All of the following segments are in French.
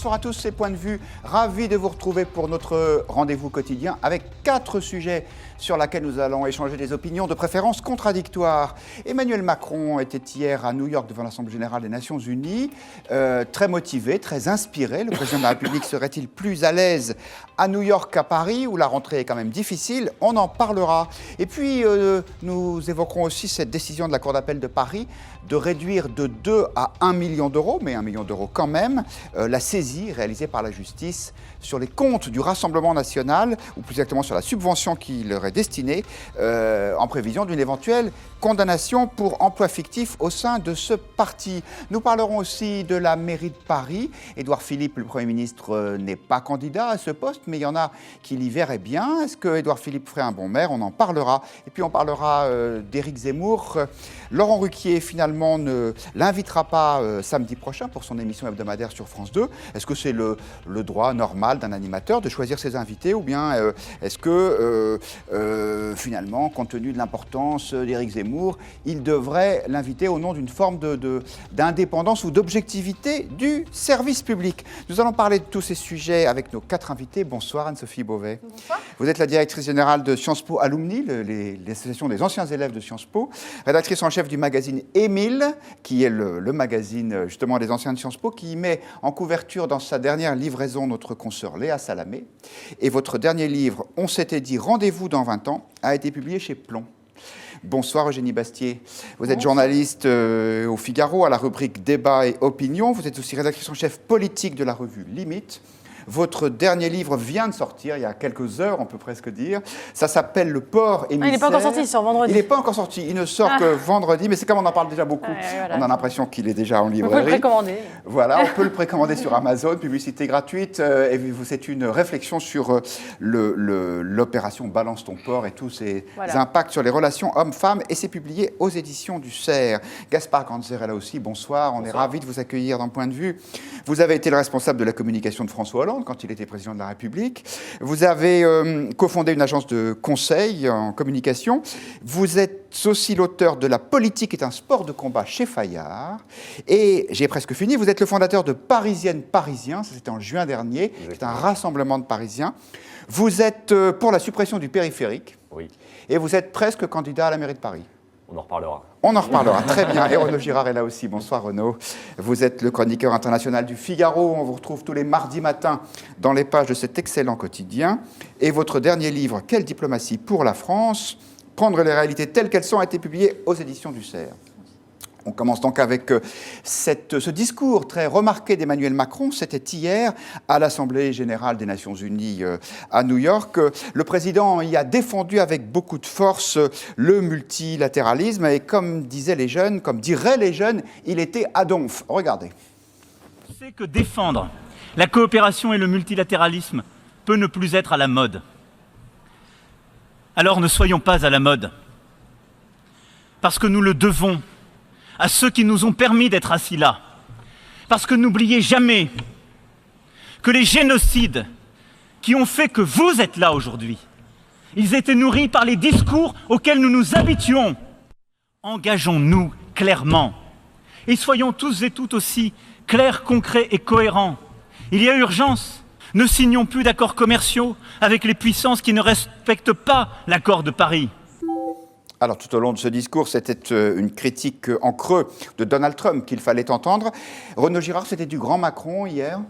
bonsoir à tous, c'est Point de Vue. Ravi de vous retrouver pour notre rendez-vous quotidien avec 4 sujets sur lesquels nous allons échanger des opinions de préférence contradictoires. Emmanuel Macron était hier à New York devant l'Assemblée générale des Nations Unies, très motivé, très inspiré. Le président de la République serait-il plus à l'aise à New York qu'à Paris, où la rentrée est quand même difficile? On en parlera. Et puis, nous évoquerons aussi cette décision de la Cour d'appel de Paris de réduire de 2 à 1 million d'euros, mais 1 million d'euros quand même, la saisie réalisée par la justice sur les comptes du Rassemblement national, ou plus exactement sur la subvention qui leur est destinée, en prévision d'une éventuelle condamnation pour emploi fictif au sein de ce parti. Nous parlerons aussi de la mairie de Paris. Édouard Philippe, le Premier ministre, n'est pas candidat à ce poste, mais il y en a qui l'y verraient bien. Est-ce que Édouard Philippe ferait un bon maire? On en parlera. Et puis on parlera d'Éric Zemmour. Laurent Ruquier, finalement, ne l'invitera pas samedi prochain pour son émission hebdomadaire sur France 2. Est-ce que c'est le droit normal d'un animateur de choisir ses invités, ou bien est-ce que, finalement, compte tenu de l'importance d'Éric Zemmour, il devrait l'inviter au nom d'une forme d'indépendance ou d'objectivité du service public? Nous allons parler de tous ces sujets avec nos 4 invités. Bonsoir Anne-Sophie Beauvais. Bonsoir. Vous êtes la directrice générale de Sciences Po Alumni, l'association des anciens élèves de Sciences Po, rédactrice en chef du magazine Émile, qui est le magazine justement des anciens de Sciences Po, qui met en couverture dans sa dernière livraison notre consoeur Léa Salamé. Et votre dernier livre, On s'était dit rendez-vous dans 20 ans, a été publié chez Plomb. Bonsoir Eugénie Bastier. Vous êtes journaliste au Figaro à la rubrique Débat et Opinion. Vous êtes aussi rédactrice en chef politique de la revue Limite. Votre dernier livre vient de sortir, il y a quelques heures, on peut presque dire. Ça s'appelle Le Port émissaire. Il n'est pas encore sorti, il sort vendredi. Il n'est pas encore sorti, il ne sort que vendredi, mais c'est comme on en parle déjà beaucoup. Voilà. On a l'impression qu'il est déjà en librairie. On peut le précommander. Voilà, on peut le précommander sur Amazon, publicité gratuite. Et c'est une réflexion sur l'opération Balance ton port et tous ses impacts sur les relations hommes-femmes. Et c'est publié aux éditions du Cerf. Gaspard Ganzer est là aussi, bonsoir. On est ravis de vous accueillir dans Point de Vue. Vous avez été le responsable de la communication de François Hollande quand il était président de la République. Vous avez cofondé une agence de conseil en communication. Vous êtes aussi l'auteur de La politique est un sport de combat chez Fayard. Et j'ai presque fini, vous êtes le fondateur de Parisiennes Parisiens, ça c'était en juin dernier, c'est un rassemblement de Parisiens. Vous êtes pour la suppression du périphérique. Oui. Et vous êtes presque candidat à la mairie de Paris. On en reparlera. On en reparlera, très bien. Et Renaud Girard est là aussi. Bonsoir Renaud. Vous êtes le chroniqueur international du Figaro. On vous retrouve tous les mardis matins dans les pages de cet excellent quotidien. Et votre dernier livre, Quelle diplomatie pour la France? Prendre les réalités telles qu'elles sont, a été publié aux éditions du Cerf. On commence donc avec ce discours très remarqué d'Emmanuel Macron. C'était hier à l'Assemblée générale des Nations Unies à New York. Le président y a défendu avec beaucoup de force le multilatéralisme. Et comme disaient les jeunes, comme diraient les jeunes, il était à donf. Regardez. Je sais que défendre la coopération et le multilatéralisme peut ne plus être à la mode. Alors ne soyons pas à la mode. Parce que nous le devons à ceux qui nous ont permis d'être assis là. Parce que n'oubliez jamais que les génocides qui ont fait que vous êtes là aujourd'hui, ils étaient nourris par les discours auxquels nous nous habituons. Engageons-nous clairement et soyons tous et toutes aussi clairs, concrets et cohérents. Il y a urgence. Ne signons plus d'accords commerciaux avec les puissances qui ne respectent pas l'accord de Paris. Alors, tout au long de ce discours, c'était une critique en creux de Donald Trump qu'il fallait entendre. Renaud Girard, c'était du grand Macron hier?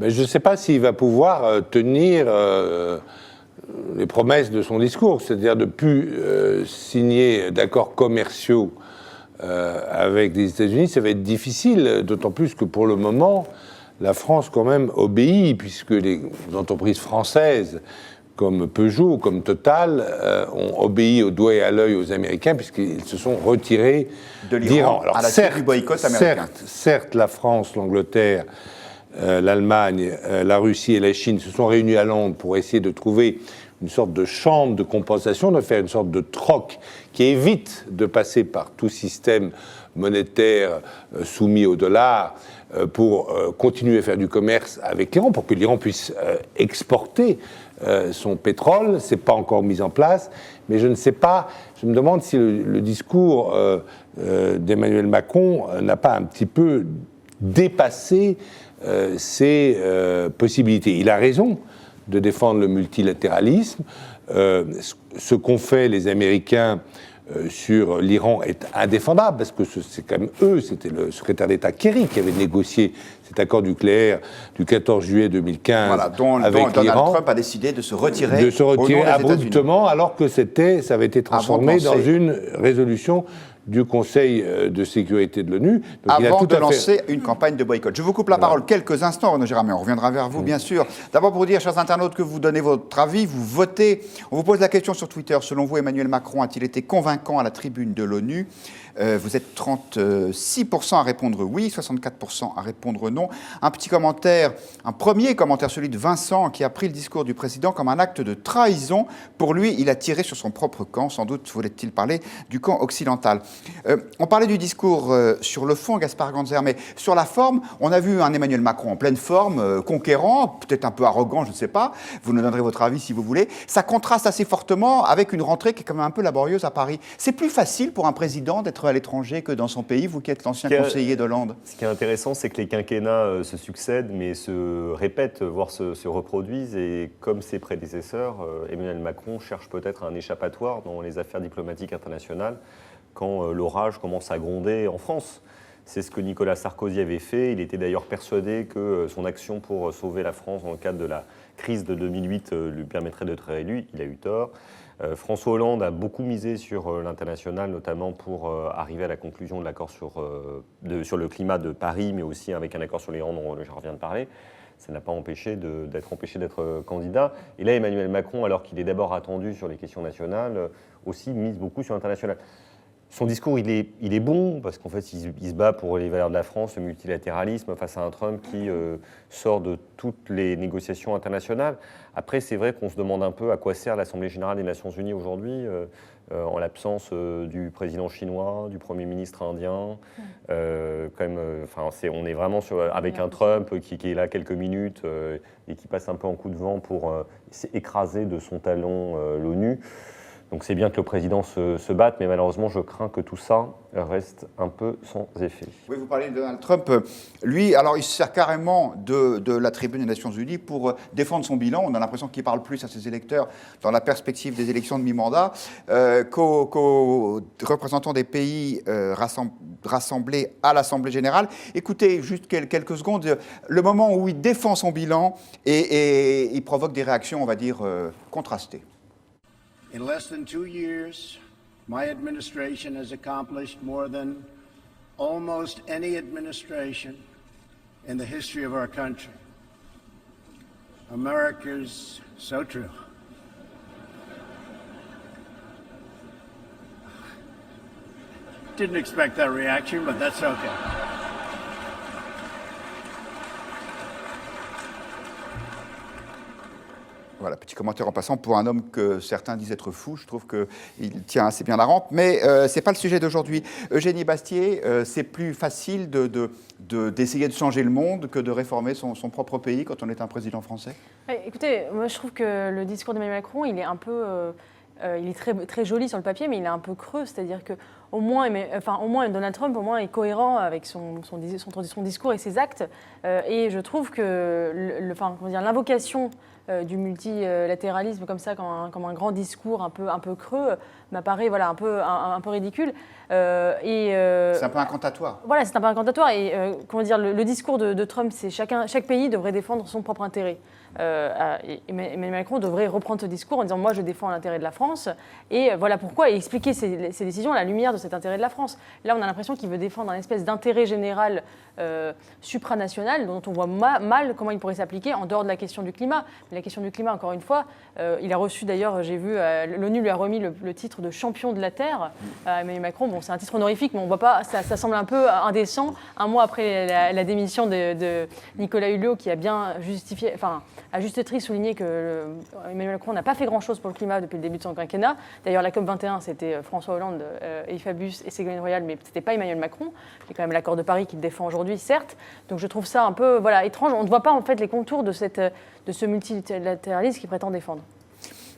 Je ne sais pas s'il va pouvoir tenir les promesses de son discours, c'est-à-dire de ne plus signer d'accords commerciaux avec les États-Unis. Ça va être difficile, d'autant plus que pour le moment, la France quand même obéit, puisque les entreprises françaises comme Peugeot, comme Total, ont obéi au doigt et à l'œil aux Américains, puisqu'ils se sont retirés de l'Iran. Alors, à la suite du boycott américain. Certes, la France, l'Angleterre, l'Allemagne, la Russie et la Chine se sont réunis à Londres pour essayer de trouver une sorte de chambre de compensation, de faire une sorte de troc qui évite de passer par tout système monétaire soumis au dollar pour continuer à faire du commerce avec l'Iran, pour que l'Iran puisse exporter son pétrole. C'est pas encore mis en place, mais je ne sais pas, je me demande si le discours d'Emmanuel Macron n'a pas un petit peu dépasser ces possibilités. Il a raison de défendre le multilatéralisme. Ce qu'ont fait les Américains sur l'Iran est indéfendable, parce que c'est quand même eux, c'était le secrétaire d'État Kerry qui avait négocié cet accord nucléaire du 14 juillet 2015 dont avec Donald l'Iran. Trump a décidé de se retirer, Abruptement, alors que ça avait été transformé dans une résolution du Conseil de sécurité de l'ONU. Avant de lancer une campagne de boycott. Je vous coupe la parole quelques instants, Renaud Gérard, mais on reviendra vers vous, bien sûr. D'abord, pour vous dire, chers internautes, que vous donnez votre avis, vous votez. On vous pose la question sur Twitter. Selon vous, Emmanuel Macron a-t-il été convaincant à la tribune de l'ONU ? Vous êtes 36% à répondre oui, 64% à répondre non. Un petit commentaire, un premier commentaire, celui de Vincent, qui a pris le discours du président comme un acte de trahison. Pour lui, il a tiré sur son propre camp. Sans doute voulait-il parler du camp occidental. On parlait du discours sur le fond, Gaspard Ganzer, mais sur la forme, on a vu un Emmanuel Macron en pleine forme, conquérant, peut-être un peu arrogant, je ne sais pas. Vous nous donnerez votre avis si vous voulez. Ça contraste assez fortement avec une rentrée qui est quand même un peu laborieuse à Paris. C'est plus facile pour un président d'être à l'étranger que dans son pays, vous qui êtes l'ancien conseiller d'Hollande. Ce qui est intéressant, c'est que les quinquennats se succèdent, mais se répètent, voire se reproduisent. Et comme ses prédécesseurs, Emmanuel Macron cherche peut-être un échappatoire dans les affaires diplomatiques internationales quand l'orage commence à gronder en France. C'est ce que Nicolas Sarkozy avait fait. Il était d'ailleurs persuadé que son action pour sauver la France dans le cadre de la crise de 2008 lui permettrait d'être réélu. Il a eu tort. François Hollande a beaucoup misé sur l'international, notamment pour arriver à la conclusion de l'accord sur le climat de Paris, mais aussi avec un accord sur l'Iran dont je reviens de parler. Ça n'a pas empêché d'être candidat. Et là, Emmanuel Macron, alors qu'il est d'abord attendu sur les questions nationales, aussi mise beaucoup sur l'international. Son discours, il est bon, parce qu'en fait, il se bat pour les valeurs de la France, le multilatéralisme, face à un Trump qui sort de toutes les négociations internationales. Après, c'est vrai qu'on se demande un peu à quoi sert l'Assemblée générale des Nations unies aujourd'hui, en l'absence du président chinois, du Premier ministre indien. On est vraiment avec un Trump qui est là quelques minutes et qui passe un peu en coup de vent pour écraser de son talon l'ONU. Donc c'est bien que le président se batte, mais malheureusement, je crains que tout ça reste un peu sans effet. Oui, vous parlez de Donald Trump. Lui, alors, il se sert carrément de la tribune des Nations Unies pour défendre son bilan. On a l'impression qu'il parle plus à ses électeurs dans la perspective des élections de mi-mandat qu'aux représentants des pays rassemblés à l'Assemblée générale. Écoutez, juste quelques secondes, le moment où il défend son bilan et il provoque des réactions, on va dire, contrastées. In less than 2 years, my administration has accomplished more than almost any administration in the history of our country. America's so true. Didn't expect that reaction, but that's okay. Voilà, petit commentaire en passant. Pour un homme que certains disent être fou, je trouve qu'il tient assez bien la rampe. Mais ce n'est pas le sujet d'aujourd'hui. Eugénie Bastier, c'est plus facile d'essayer de changer le monde que de réformer son propre pays quand on est un président français ? Écoutez, moi je trouve que le discours d'Emmanuel Macron, il est un peu... il est très, très joli sur le papier, mais il est un peu creux. C'est-à-dire qu'au moins, Donald Trump est cohérent avec son discours et ses actes. Et je trouve que l'invocation du multilatéralisme comme ça, comme un grand discours un peu creux, m'apparaît un peu ridicule. C'est un peu incantatoire. Voilà, c'est un peu incantatoire. Et le discours de Trump, c'est chaque pays devrait défendre son propre intérêt. Emmanuel Macron devrait reprendre ce discours en disant « moi je défends l'intérêt de la France » et voilà pourquoi, et expliquer ses décisions à la lumière de cet intérêt de la France. Là on a l'impression qu'il veut défendre un espèce d'intérêt général supranational dont on voit mal comment il pourrait s'appliquer en dehors de la question du climat. Mais la question du climat, encore une fois, il a reçu d'ailleurs, j'ai vu, l'ONU lui a remis le titre de champion de la Terre à Emmanuel Macron. Bon, c'est un titre honorifique, mais on voit pas, ça semble un peu indécent. Un mois après la démission de Nicolas Hulot, qui a bien justifié, à juste titre souligné que Emmanuel Macron n'a pas fait grand-chose pour le climat depuis le début de son quinquennat. D'ailleurs, la COP21, c'était François Hollande, Fabius et Ségolène Royal, mais ce n'était pas Emmanuel Macron. C'est quand même l'accord de Paris qu'il défend aujourd'hui, certes. Donc je trouve ça un peu étrange. On ne voit pas en fait les contours de ce multilatéralisme qu'il prétend défendre.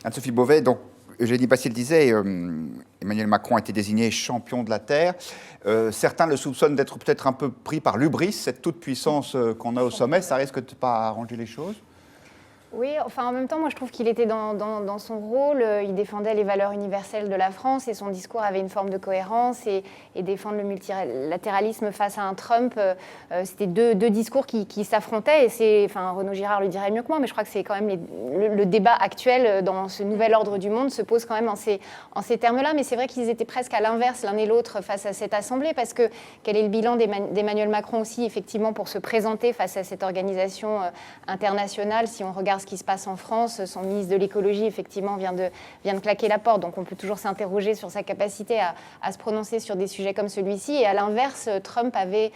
Anne-Sophie Beauvais, donc Eugénie Bastier le disait, Emmanuel Macron a été désigné champion de la Terre. Certains le soupçonnent d'être peut-être un peu pris par l'hubris, cette toute-puissance qu'on a au sommet. Ça risque de ne pas arranger les choses? Oui, enfin en même temps, moi je trouve qu'il était dans son rôle, il défendait les valeurs universelles de la France et son discours avait une forme de cohérence et défendre le multilatéralisme face à un Trump, c'était deux discours qui s'affrontaient et Renaud Girard le dirait mieux que moi, mais je crois que c'est quand même le débat actuel dans ce nouvel ordre du monde se pose quand même en ces termes-là, mais c'est vrai qu'ils étaient presque à l'inverse l'un et l'autre face à cette assemblée parce que quel est le bilan d'Emmanuel Macron aussi effectivement pour se présenter face à cette organisation internationale si on regarde ce qui se passe en France, son ministre de l'écologie effectivement vient de claquer la porte, donc on peut toujours s'interroger sur sa capacité à se prononcer sur des sujets comme celui-ci. Et à l'inverse, Trump avait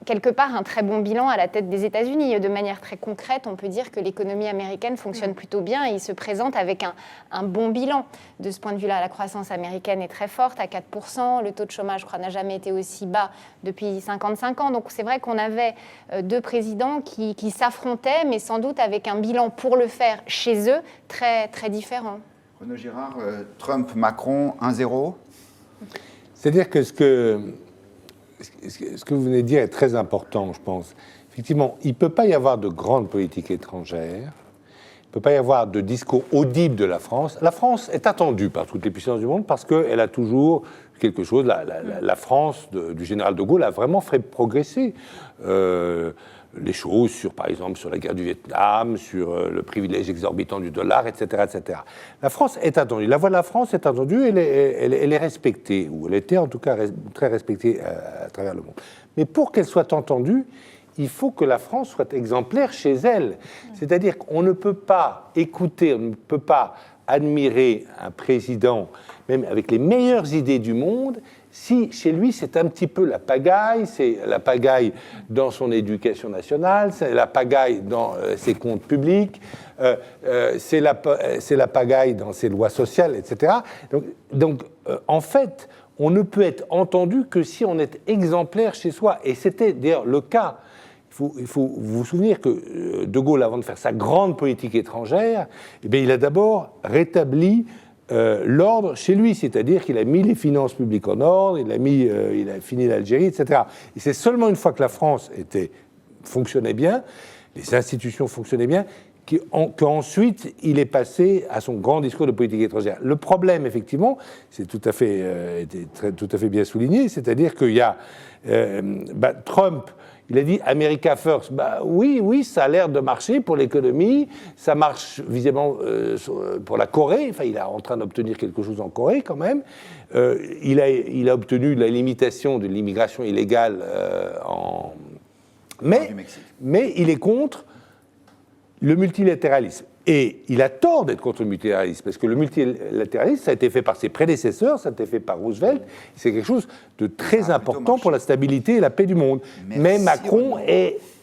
quelque part un très bon bilan à la tête des États-Unis. De manière très concrète, on peut dire que l'économie américaine fonctionne plutôt bien et il se présente avec un bon bilan. De ce point de vue-là, la croissance américaine est très forte, à 4%. Le taux de chômage, je crois, n'a jamais été aussi bas depuis 55 ans. Donc c'est vrai qu'on avait deux présidents qui s'affrontaient, mais sans doute avec un bilan pour le faire chez eux très, très différent. Renaud Girard, Trump, Macron, 1-0. C'est-à-dire que ce que vous venez de dire est très important, je pense. Effectivement, il ne peut pas y avoir de grande politique étrangère, il ne peut pas y avoir de discours audible de la France. La France est attendue par toutes les puissances du monde parce qu'elle a toujours quelque chose. La France du général de Gaulle a vraiment fait progresser les choses, par exemple, sur la guerre du Vietnam, sur le privilège exorbitant du dollar, etc., etc. La France est attendue. La voix de la France est attendue, elle est respectée, ou elle était en tout cas très respectée à travers le monde. Mais pour qu'elle soit entendue, il faut que la France soit exemplaire chez elle. C'est-à-dire qu'on ne peut pas écouter, on ne peut pas admirer un président, même avec les meilleures idées du monde, si chez lui c'est un petit peu la pagaille, c'est la pagaille dans son éducation nationale, c'est la pagaille dans ses comptes publics, c'est la pagaille dans ses lois sociales, etc. Donc en fait, on ne peut être entendu que si on est exemplaire chez soi. Et c'était d'ailleurs le cas. Il faut vous souvenir que De Gaulle, avant de faire sa grande politique étrangère, eh bien, il a d'abord rétabli l'ordre chez lui, c'est-à-dire qu'il a mis les finances publiques en ordre, il a fini l'Algérie, etc. Et c'est seulement une fois que la France fonctionnait bien, les institutions fonctionnaient bien, qu'ensuite il est passé à son grand discours de politique étrangère. Le problème, effectivement, c'est tout à fait bien souligné, c'est-à-dire qu'il y a Trump. Il a dit « America first ». Oui, ça a l'air de marcher pour l'économie, ça marche visiblement pour la Corée, enfin il est en train d'obtenir quelque chose en Corée quand même. Il a obtenu la limitation de l'immigration illégale mais il est contre le multilatéralisme. Et il a tort d'être contre le multilatéralisme, parce que le multilatéralisme, ça a été fait par ses prédécesseurs, ça a été fait par Roosevelt, c'est quelque chose de très important pour la stabilité et la paix du monde. Mais Macron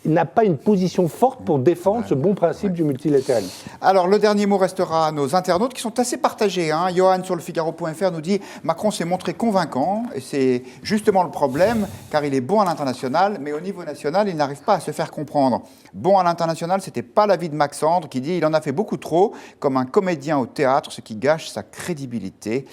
n'a pas une position forte pour défendre ce bon principe du multilatéralisme. Alors, le dernier mot restera à nos internautes qui sont assez partagés. Johan sur le Figaro.fr nous dit « Macron s'est montré convaincant, et c'est justement le problème, car il est bon à l'international, mais au niveau national, il n'arrive pas à se faire comprendre. Bon à l'international, c'était pas l'avis de Maxandre, qui dit « Il en a fait beaucoup trop, comme un comédien au théâtre, ce qui gâche sa crédibilité. »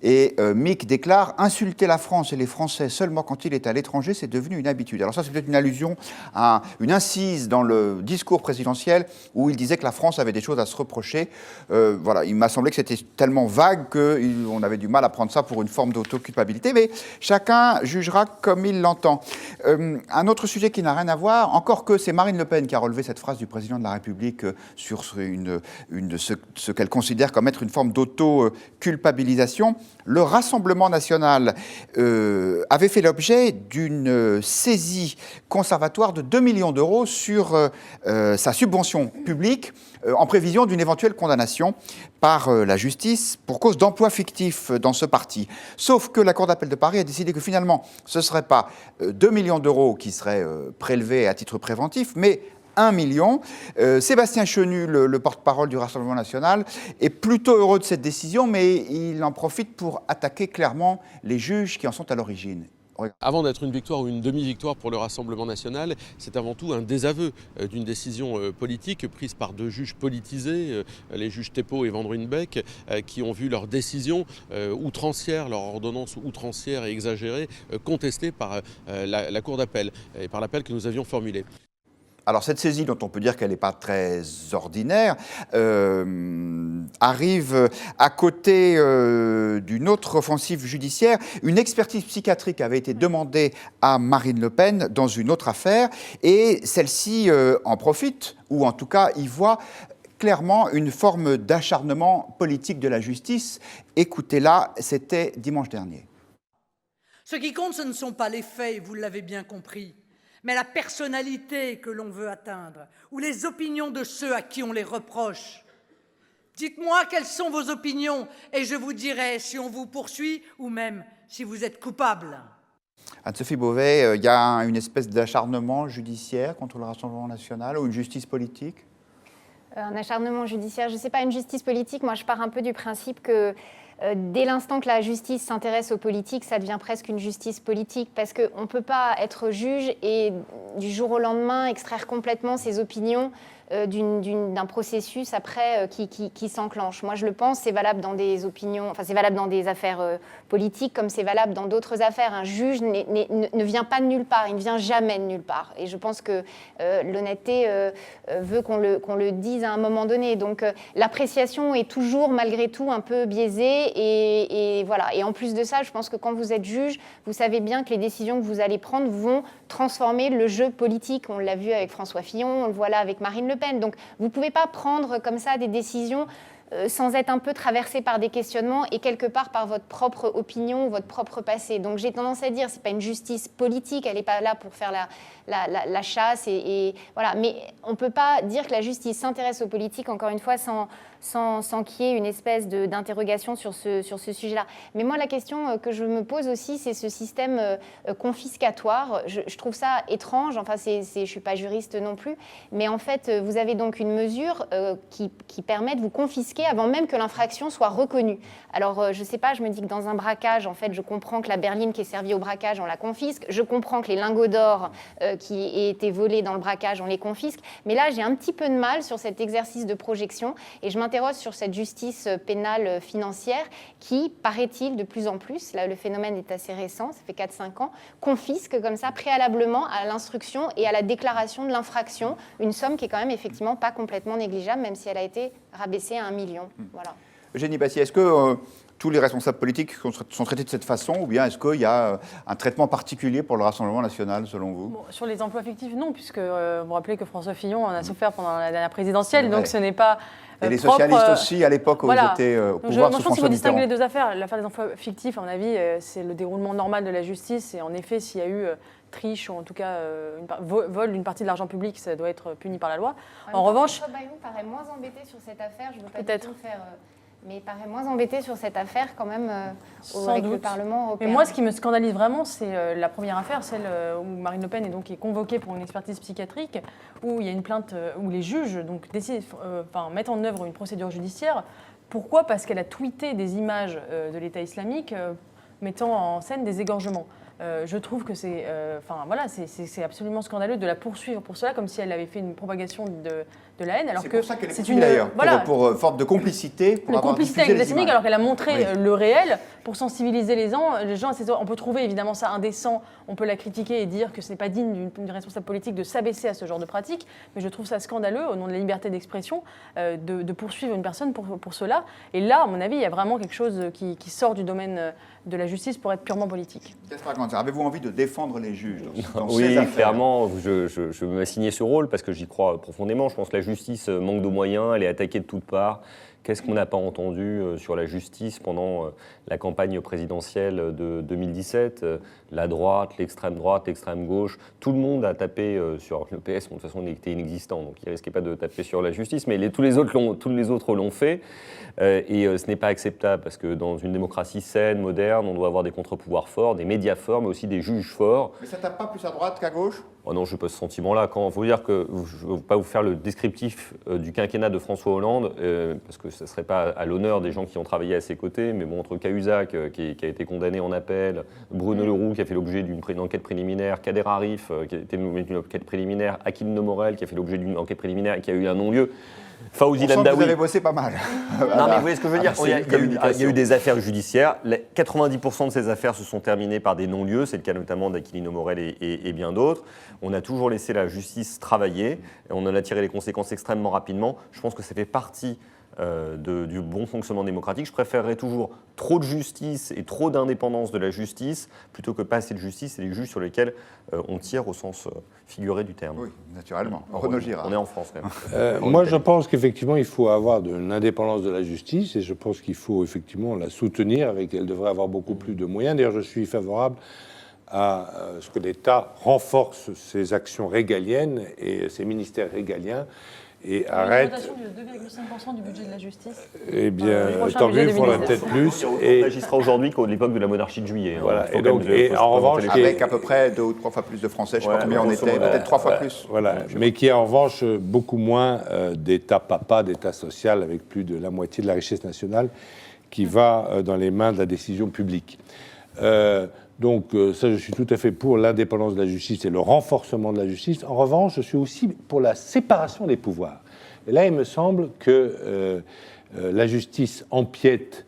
Et Mick déclare « Insulter la France et les Français seulement quand il est à l'étranger, c'est devenu une habitude. » Alors ça, c'est peut-être une allusion à une incise dans le discours présidentiel où il disait que la France avait des choses à se reprocher. Voilà, il m'a semblé que c'était tellement vague qu'on avait du mal à prendre ça pour une forme d'autoculpabilité, mais chacun jugera comme il l'entend. Un autre sujet qui n'a rien à voir, encore que c'est Marine Le Pen qui a relevé cette phrase du président de la République sur ce qu'elle considère comme être une forme d'auto-culpabilisation. Le Rassemblement national avait fait l'objet d'une saisie conservatoire de 2 millions d'euros sur sa subvention publique en prévision d'une éventuelle condamnation par la justice pour cause d'emploi fictif dans ce parti. Sauf que la Cour d'appel de Paris a décidé que finalement, ce ne serait pas 2 millions d'euros qui seraient prélevés à titre préventif, mais 1 million. Sébastien Chenu, le porte-parole du Rassemblement national, est plutôt heureux de cette décision, mais il en profite pour attaquer clairement les juges qui en sont à l'origine. Avant d'être une victoire ou une demi-victoire pour le Rassemblement national, c'est avant tout un désaveu d'une décision politique prise par 2 juges politisés, les juges Thépaut et Van Ruynbeck, qui ont vu leur décision outrancière, leur ordonnance outrancière et exagérée, contestée par la Cour d'appel et par l'appel que nous avions formulé. Alors cette saisie, dont on peut dire qu'elle n'est pas très ordinaire, arrive à côté d'une autre offensive judiciaire. Une expertise psychiatrique avait été demandée à Marine Le Pen dans une autre affaire, et celle-ci en profite, ou en tout cas y voit clairement une forme d'acharnement politique de la justice. Écoutez-la, c'était dimanche dernier. Ce qui compte, ce ne sont pas les faits, vous l'avez bien compris, mais la personnalité que l'on veut atteindre, ou les opinions de ceux à qui on les reproche. Dites-moi quelles sont vos opinions, et je vous dirai si on vous poursuit, ou même si vous êtes coupable. Anne-Sophie Beauvais, il y a une espèce d'acharnement judiciaire contre le Rassemblement national, ou une justice politique? Un acharnement judiciaire, je ne sais pas, une justice politique, moi je pars un peu du principe que dès l'instant que la justice s'intéresse aux politiques, ça devient presque une justice politique, parce qu'on ne peut pas être juge et du jour au lendemain extraire complètement ses opinions d'un processus après qui s'enclenche. Moi, je le pense, c'est valable dans des opinions, enfin c'est valable dans des affaires politiques comme c'est valable dans d'autres affaires. Un juge ne vient pas de nulle part, il ne vient jamais de nulle part. Et je pense que l'honnêteté veut qu'on le dise à un moment donné. Donc l'appréciation est toujours malgré tout un peu biaisée et voilà. Et en plus de ça, je pense que quand vous êtes juge, vous savez bien que les décisions que vous allez prendre vont transformer le jeu politique. On l'a vu avec François Fillon, on le voit là avec Marine Le Pen. Donc vous ne pouvez pas prendre comme ça des décisions sans être un peu traversé par des questionnements et quelque part par votre propre opinion, votre propre passé. Donc j'ai tendance à dire, ce n'est pas une justice politique, elle n'est pas là pour faire la chasse. Et voilà. Mais on ne peut pas dire que la justice s'intéresse aux politiques, encore une fois, sans qu'il y ait une espèce d'interrogation sur ce sujet-là. Mais moi, la question que je me pose aussi, c'est ce système confiscatoire. Je trouve ça étrange, enfin, je ne suis pas juriste non plus, mais en fait, vous avez donc une mesure qui permet de vous confisquer avant même que l'infraction soit reconnue. Alors, je ne sais pas, je me dis que dans un braquage, en fait, je comprends que la berline qui est servie au braquage, on la confisque. Je comprends que les lingots d'or qui aient été volés dans le braquage, on les confisque. Mais là, j'ai un petit peu de mal sur cet exercice de projection et je m'interroge sur cette justice pénale financière qui, paraît-il, de plus en plus, là, le phénomène est assez récent, ça fait 4-5 ans, confisque comme ça préalablement à l'instruction et à la déclaration de l'infraction une somme qui est quand même effectivement pas complètement négligeable, même si elle a été rabaissée à 1 million. Voilà. Eugénie Bastier, est-ce que tous les responsables politiques sont traités de cette façon, ou bien est-ce qu'il y a un traitement particulier pour le Rassemblement national, selon vous? Sur les emplois fictifs, non, puisque vous vous rappelez que François Fillon en a souffert pendant la dernière présidentielle, donc ce n'est pas et les socialistes aussi, à l'époque où ils étaient au pouvoir sous François Mitterrand. Je pense qu'il faut distinguer les deux affaires. L'affaire des emplois fictifs, à mon avis, c'est le déroulement normal de la justice, et en effet, s'il y a eu triche, ou en tout cas vol d'une partie de l'argent public, ça doit être puni par la loi. En revanche... François Bayrou paraît moins embêté sur cette affaire, je ne veux pas du tout faire... Mais il paraît moins embêté sur cette affaire quand même avec le Parlement européen. Mais moi, ce qui me scandalise vraiment, c'est la première affaire, celle où Marine Le Pen est convoquée pour une expertise psychiatrique, où il y a une plainte, où les juges mettent en œuvre une procédure judiciaire. Pourquoi ? Parce qu'elle a tweeté des images de l'État islamique mettant en scène des égorgements. Je trouve que c'est absolument scandaleux de la poursuivre pour cela, comme si elle avait fait une propagation de la haine. Alors c'est que pour ça qu'elle est poursuivie d'ailleurs, pour forme de complicité, pour avoir diffusé les images. Alors qu'elle a montré le réel pour sensibiliser les gens. On peut trouver évidemment ça indécent, on peut la critiquer et dire que ce n'est pas digne d'une responsable politique de s'abaisser à ce genre de pratique, mais je trouve ça scandaleux, au nom de la liberté d'expression, de poursuivre une personne pour cela. Et là, à mon avis, il y a vraiment quelque chose qui sort du domaine de la justice pour être purement politique. Avez-vous envie de défendre les juges dans ces Oui, affaires? clairement, je veux m'assigner ce rôle parce que j'y crois profondément. Je pense que la justice manque de moyens, elle est attaquée de toutes parts. Qu'est-ce qu'on n'a pas entendu sur la justice pendant la campagne présidentielle de 2017 ? La droite, l'extrême gauche, tout le monde a tapé sur le PS. De toute façon, il était inexistant, donc il ne risquait pas de taper sur la justice, mais tous les autres l'ont fait. Et ce n'est pas acceptable, parce que dans une démocratie saine, moderne, on doit avoir des contre-pouvoirs forts, des médias forts, mais aussi des juges forts. Mais ça ne tape pas plus à droite qu'à gauche ? Oh non, je n'ai pas ce sentiment-là. Quand faut dire que je ne veux pas vous faire le descriptif du quinquennat de François Hollande, parce que ce ne serait pas à l'honneur des gens qui ont travaillé à ses côtés, mais bon, entre Cahuzac, qui a été condamné en appel, Bruno Leroux, qui a fait l'objet d'une enquête préliminaire, Kader Arif, qui a été l'objet d'une enquête préliminaire, Hakim Nomorel, qui a fait l'objet d'une enquête préliminaire et qui a eu un non-lieu, Fawzi Lamdaoui. Vous avez bossé pas mal. Non, mais vous voyez ce que je veux dire. Il y a eu des affaires judiciaires. 90% de ces affaires se sont terminées par des non-lieux. C'est le cas notamment d'Aquilino Morel et bien d'autres. On a toujours laissé la justice travailler. On en a tiré les conséquences extrêmement rapidement. Je pense que ça fait partie du bon fonctionnement démocratique. Je préférerais toujours trop de justice et trop d'indépendance de la justice plutôt que pas assez de justice et des juges sur lesquels on tire au sens figuré du terme. Oui, naturellement. Renaud Girard. On est en France quand même. Moi, je pense qu'effectivement, il faut avoir une indépendance de la justice et je pense qu'il faut effectivement la soutenir et qu'elle devrait avoir beaucoup plus de moyens. D'ailleurs, je suis favorable à ce que l'État renforce ses actions régaliennes et ses ministères régaliens et arrête. Une augmentation de 2,5% du budget de la justice. Eh bien, tant mieux, il faudrait peut-être plus. Et on agissera aujourd'hui qu'à l'époque de la monarchie de Juillet. Voilà. Et en revanche, avec à peu près 2 ou 3 fois plus de Français, je ne sais pas combien on était, peut-être 3 fois plus. Voilà. Mais qui a en revanche beaucoup moins d'État papa, d'État social, avec plus de la moitié de la richesse nationale qui va dans les mains de la décision publique. Donc ça, je suis tout à fait pour l'indépendance de la justice et le renforcement de la justice. En revanche, je suis aussi pour la séparation des pouvoirs. Et là, il me semble que la justice empiète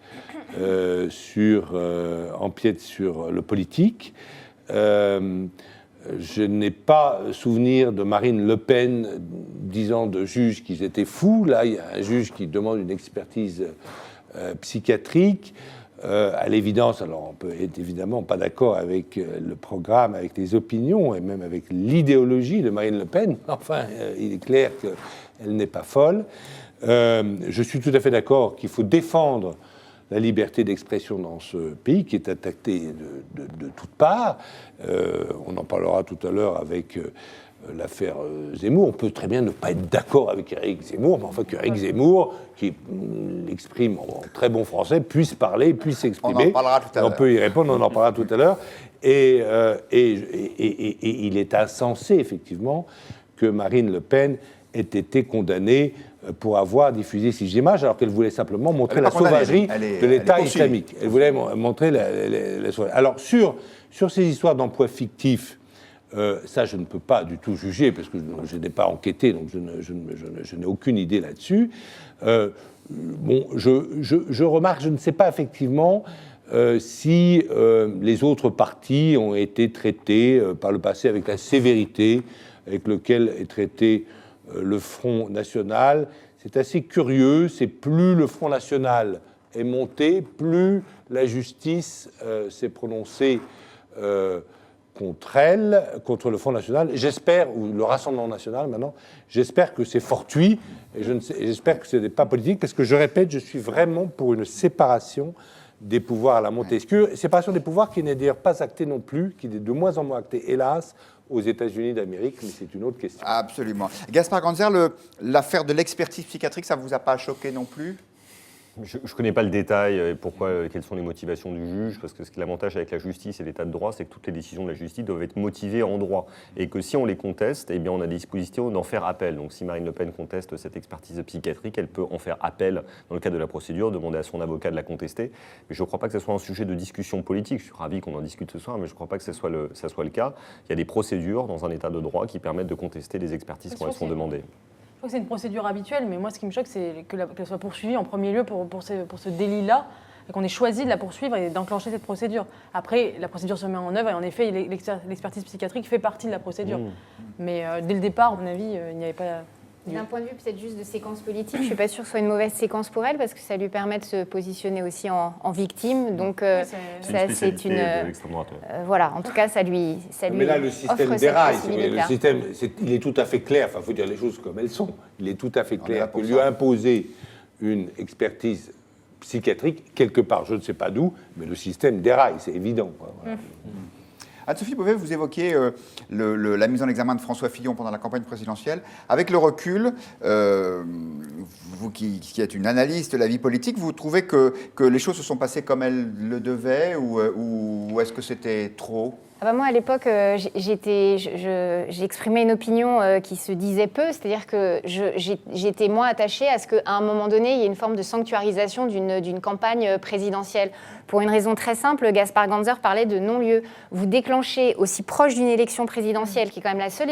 sur le politique. Je n'ai pas souvenir de Marine Le Pen disant de juges qu'ils étaient fous. Là, il y a un juge qui demande une expertise psychiatrique. À l'évidence, alors on peut être évidemment pas d'accord avec le programme, avec les opinions et même avec l'idéologie de Marine Le Pen. Enfin, il est clair qu'elle n'est pas folle. Je suis tout à fait d'accord qu'il faut défendre la liberté d'expression dans ce pays qui est attaqué de toutes parts. On en parlera tout à l'heure avec l'affaire Zemmour. On peut très bien ne pas être d'accord avec Éric Zemmour, mais enfin qu'Éric Zemmour, qui l'exprime en très bon français, puisse parler, puisse s'exprimer. On en parlera tout à l'heure. On peut y répondre, on en parlera tout à l'heure. Et il est insensé, effectivement, que Marine Le Pen ait été condamnée pour avoir diffusé ces images, alors qu'elle voulait simplement montrer la sauvagerie de l'État islamique. Elle voulait montrer la sauvagerie. Alors, sur ces histoires d'emplois fictifs, ça, je ne peux pas du tout juger, parce que je n'ai pas enquêté, donc je n'ai aucune idée là-dessus. Bon, je remarque, je ne sais pas effectivement si les autres partis ont été traités par le passé avec la sévérité avec laquelle est traité le Front National. C'est assez curieux, c'est plus le Front National est monté, plus la justice s'est prononcée contre elle, contre le Front National. J'espère, ou le Rassemblement National maintenant, j'espère que c'est fortuit, et j'espère que ce n'est pas politique, parce que je répète, je suis vraiment pour une séparation des pouvoirs à la Montesquieu, séparation des pouvoirs qui n'est d'ailleurs pas actée non plus, qui est de moins en moins actée, hélas, aux États-Unis d'Amérique, mais c'est une autre question. Absolument. Gaspard Ganzer, l'affaire de l'expertise psychiatrique, ça ne vous a pas choqué non plus ? Je ne connais pas le détail, quelles sont les motivations du juge, parce que l'avantage avec la justice et l'état de droit, c'est que toutes les décisions de la justice doivent être motivées en droit. Et que si on les conteste, eh bien on a des dispositions d'en faire appel. Donc si Marine Le Pen conteste cette expertise psychiatrique, elle peut en faire appel dans le cadre de la procédure, demander à son avocat de la contester. Mais je ne crois pas que ce soit un sujet de discussion politique. Je suis ravi qu'on en discute ce soir, mais je ne crois pas que ça soit le cas. Il y a des procédures dans un état de droit qui permettent de contester les expertises quand elles sont demandées. Je crois que c'est une procédure habituelle, mais moi, ce qui me choque, c'est qu'elle soit poursuivie en premier lieu pour ce délit-là, et qu'on ait choisi de la poursuivre et d'enclencher cette procédure. Après, la procédure se met en œuvre, et en effet, l'expertise psychiatrique fait partie de la procédure. Mais dès le départ, à mon avis, il n'y avait pas... D'un point de vue peut-être juste de séquence politique, je ne suis pas sûre que ce soit une mauvaise séquence pour elle, parce que ça lui permet de se positionner aussi en victime. Donc, c'est une... voilà, en tout cas, ça lui mais là, le système déraille. Le système, il est tout à fait clair. Enfin, il faut dire les choses comme elles sont. Il est tout à fait clair que lui imposer une expertise psychiatrique, quelque part, je ne sais pas d'où, mais le système déraille, c'est évident. Voilà. Anne-Sophie Beauvais, vous évoquiez la mise en examen de François Fillon pendant la campagne présidentielle. Avec le recul, vous qui êtes une analyste de la vie politique, vous trouvez que les choses se sont passées comme elles le devaient, ou est-ce que c'était trop ? Moi, à l'époque, j'ai exprimé une opinion qui se disait peu, c'est-à-dire que j'étais moins attachée à ce qu'à un moment donné, il y ait une forme de sanctuarisation d'une campagne présidentielle. Pour une raison très simple, Gaspard Ganzer parlait de non-lieu. Vous déclenchez aussi proche d'une élection présidentielle, qui est quand même la seule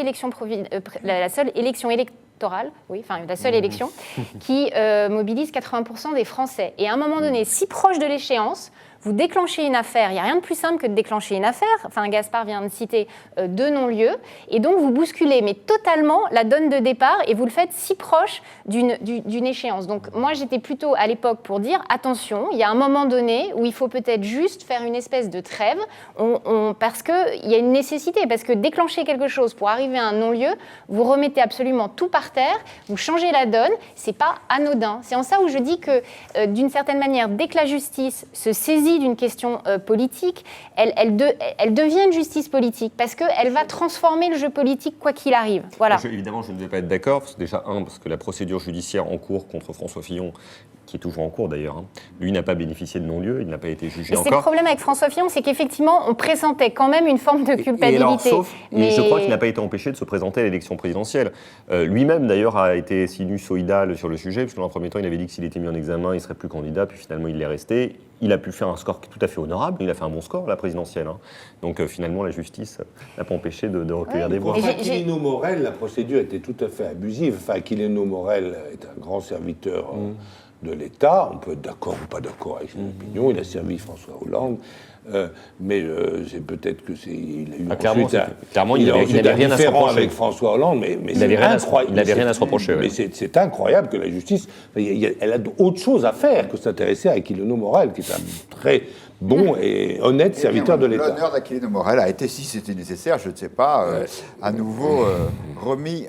élection électorale, oui, enfin la seule élection, qui mobilise 80% des Français. Et à un moment donné, si proche de l'échéance, vous déclenchez une affaire, il n'y a rien de plus simple que de déclencher une affaire, enfin Gaspard vient de citer deux non-lieux, et donc vous bousculez mais totalement la donne de départ et vous le faites si proche d'une échéance. Donc moi j'étais plutôt à l'époque pour dire attention, il y a un moment donné où il faut peut-être juste faire une espèce de trêve, parce qu'il y a une nécessité, parce que déclencher quelque chose pour arriver à un non-lieu, vous remettez absolument tout par terre, vous changez la donne, c'est pas anodin. C'est en ça où je dis que d'une certaine manière, dès que la justice se saisit d'une question politique, elle devient une justice politique parce qu'elle va transformer le jeu politique quoi qu'il arrive. Voilà. Évidemment, je ne vais pas être d'accord. Déjà, parce que la procédure judiciaire en cours contre François Fillon, qui est toujours en cours d'ailleurs, lui n'a pas bénéficié de non-lieu, il n'a pas été jugé encore. C'est le problème avec François Fillon, c'est qu'effectivement, on pressentait quand même une forme de culpabilité. Et je crois qu'il n'a pas été empêché de se présenter à l'élection présidentielle. Lui-même, d'ailleurs, a été sinusoïdal sur le sujet, puisque dans un premier temps, il avait dit que s'il était mis en examen, il ne serait plus candidat, puis finalement, il l'est resté. Il a pu faire un score tout à fait honorable, il a fait un bon score, la présidentielle. Donc finalement, la justice n'a pas empêché de recueillir des voix. Pour Aquilino Morel, la procédure était tout à fait abusive. Enfin, Aquilino Morel est un grand serviteur de l'État. On peut être d'accord ou pas d'accord avec son opinion. Il a servi François Hollande. Mais c'est peut-être que il a eu clairement, il n'avait rien à se reprocher avec François Hollande, mais il n'avait rien à se reprocher. Mais c'est incroyable que la justice, elle a autre chose à faire que s'intéresser à Aquilino Morel, qui est un très bon et honnête serviteur de l'État. L'honneur d'Aquilino Morel a été, si c'était nécessaire, je ne sais pas, à nouveau remis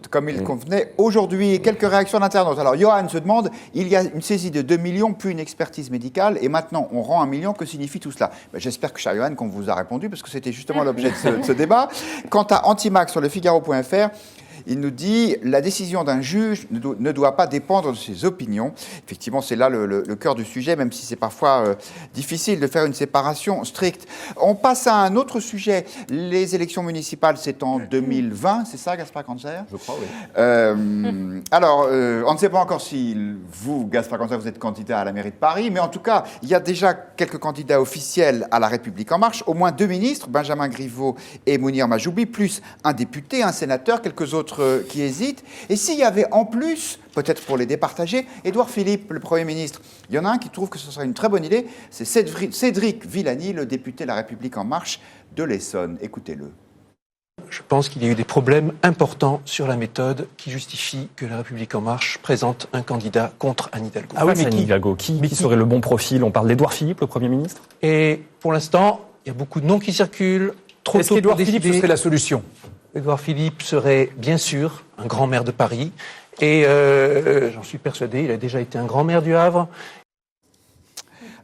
comme il convenait aujourd'hui. Quelques réactions d'internautes. Alors, Johan se demande, il y a une saisie de 2 millions, puis une expertise médicale, et maintenant on rend 1 million. Que signifie tout cela? J'espère que, cher Johan, qu'on vous a répondu, parce que c'était justement l'objet de ce débat. Quant à Antimax sur le Figaro.fr, il nous dit « La décision d'un juge ne doit pas dépendre de ses opinions ». Effectivement, c'est là le cœur du sujet, même si c'est parfois difficile de faire une séparation stricte. On passe à un autre sujet. Les élections municipales, c'est en 2020, c'est ça, Gaspard Ganzer? Je crois, oui. Alors, on ne sait pas encore si vous, Gaspard Ganzer, vous êtes candidat à la mairie de Paris, mais en tout cas, il y a déjà quelques candidats officiels à La République En Marche, au moins 2 ministres, Benjamin Griveaux et Mounir Majoubi, plus un député, un sénateur, quelques autres qui hésitent. Et s'il y avait en plus, peut-être pour les départager, Édouard Philippe, le Premier ministre, il y en a un qui trouve que ce serait une très bonne idée, c'est Cédric Villani, le député La République En Marche de l'Essonne. Écoutez-le. Je pense qu'il y a eu des problèmes importants sur la méthode qui justifient que La République En Marche présente un candidat contre Anne Hidalgo. Ah oui, mais Anne Hidalgo, qui serait le bon profil? On parle d'Édouard Philippe, le Premier ministre? Et pour l'instant, il y a beaucoup de noms qui circulent. Trop Est-ce qu'Édouard Philippe, ce serait la solution? Édouard Philippe serait bien sûr un grand maire de Paris. Et j'en suis persuadé, il a déjà été un grand maire du Havre.